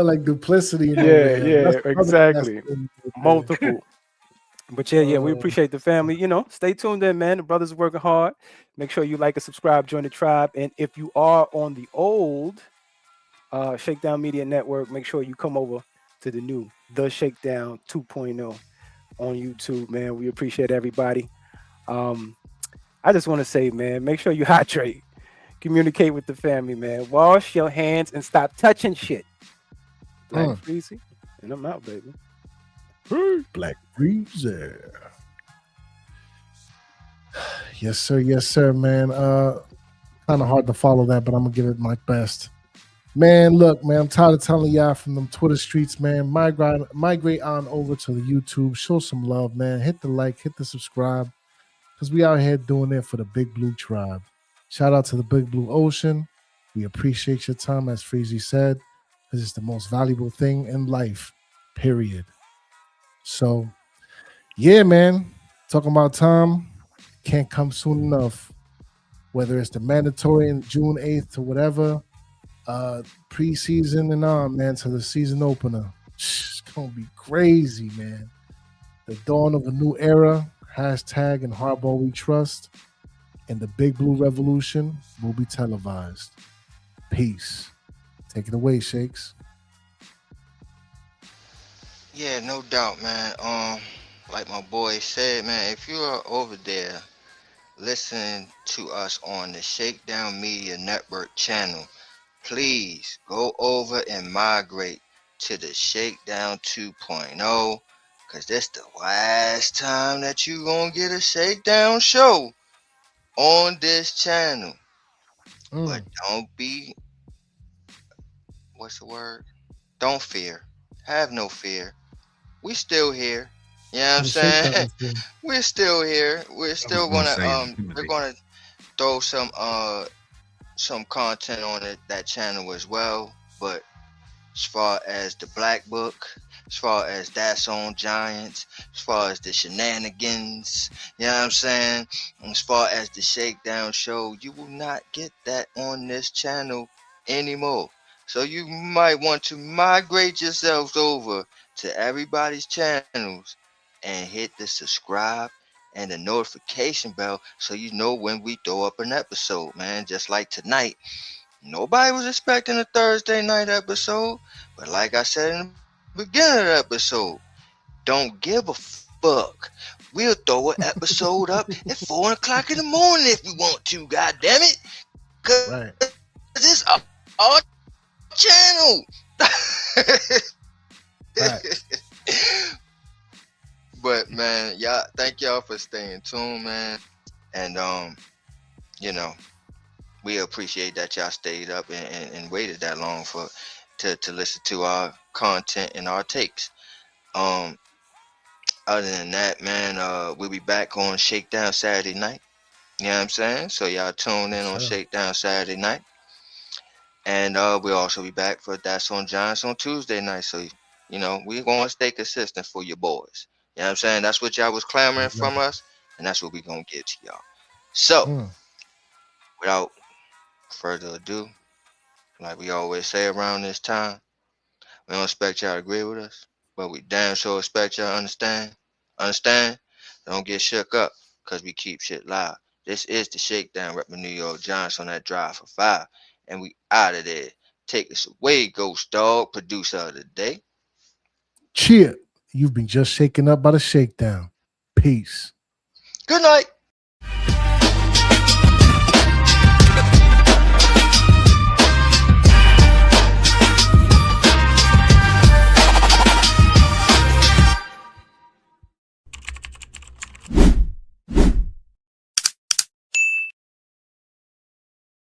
S4: Like duplicity.
S9: Yeah, exactly. Multiple. But yeah, we appreciate the family. Stay tuned in, man. The brothers are working hard. Make sure you like and subscribe, join the tribe. And if you are on the old Shakedown Media Network, make sure you come over to the new The Shakedown 2.0 on YouTube, man. We appreciate everybody. I just want to say, man, make sure you hydrate. Communicate with the family, man. Wash your hands and stop touching shit. Black Freezy. And I'm out, baby.
S4: Hey, Black Freezy. Yes, sir, man. Kind of hard to follow that, but I'm gonna give it my best. Man, look, man, I'm tired of telling y'all from them Twitter streets, man. Migrate on over to the YouTube. Show some love, man. Hit the like, hit the subscribe. Because we out here doing it for the Big Blue Tribe. Shout out to the Big Blue Ocean. We appreciate your time, as Freezy said, because it's the most valuable thing in life, period. So, yeah, man. Talking about time, can't come soon enough. Whether it's the mandatory in June 8th or whatever, preseason and on, man, to the season opener. It's going to be crazy, man. The dawn of a new era. Hashtag and Harbaugh we trust, and the Big Blue Revolution will be televised. Peace. Take it away, Shakes.
S2: Yeah, no doubt, man. Like my boy said, man, if you are over there listening to us on the Shakedown Media Network channel, please go over and migrate to the Shakedown 2.0. Because that's the last time that you going to get a Shakedown show on this channel. But don't be, what's the word? Don't fear. Have no fear. We still here. You know what I'm saying? We're still here. We're still we're gonna throw some content on that channel as well. But as far as the Black Book, as far as That's on Giants, as far as the shenanigans, you know what I'm saying? As far as the Shakedown show, you will not get that on this channel anymore. So you might want to migrate yourselves over to everybody's channels and hit the subscribe and the notification bell so you know when we throw up an episode, man. Just like tonight. Nobody was expecting a Thursday night episode, but like I said in the beginning of the episode, don't give a fuck. We'll throw an episode up at 4 o'clock in the morning if we want to, god damn it. Cause it's our channel. But man, y'all, thank y'all for staying tuned, man. And we appreciate that y'all stayed up and waited that long to listen to our content and our takes. Other than that, man, we'll be back on Shakedown Saturday night. You know what I'm saying? So y'all tune in on Shakedown Saturday night. And we'll also be back for That's on Giants on Tuesday night. So, we're going to stay consistent for your boys. You know what I'm saying? That's what y'all was clamoring from us. And that's what we're going to give to y'all. So, without further ado, like we always say around this time, we don't expect y'all to agree with us, but we damn sure expect y'all to understand. Understand? Don't get shook up, because we keep shit live. This is the Shakedown, repping New York Giants on that drive for 5. And we out of there. Take us away, Ghost Dog, producer of the day.
S4: Cheer. You've been just shaken up by the Shakedown. Peace.
S2: Good night.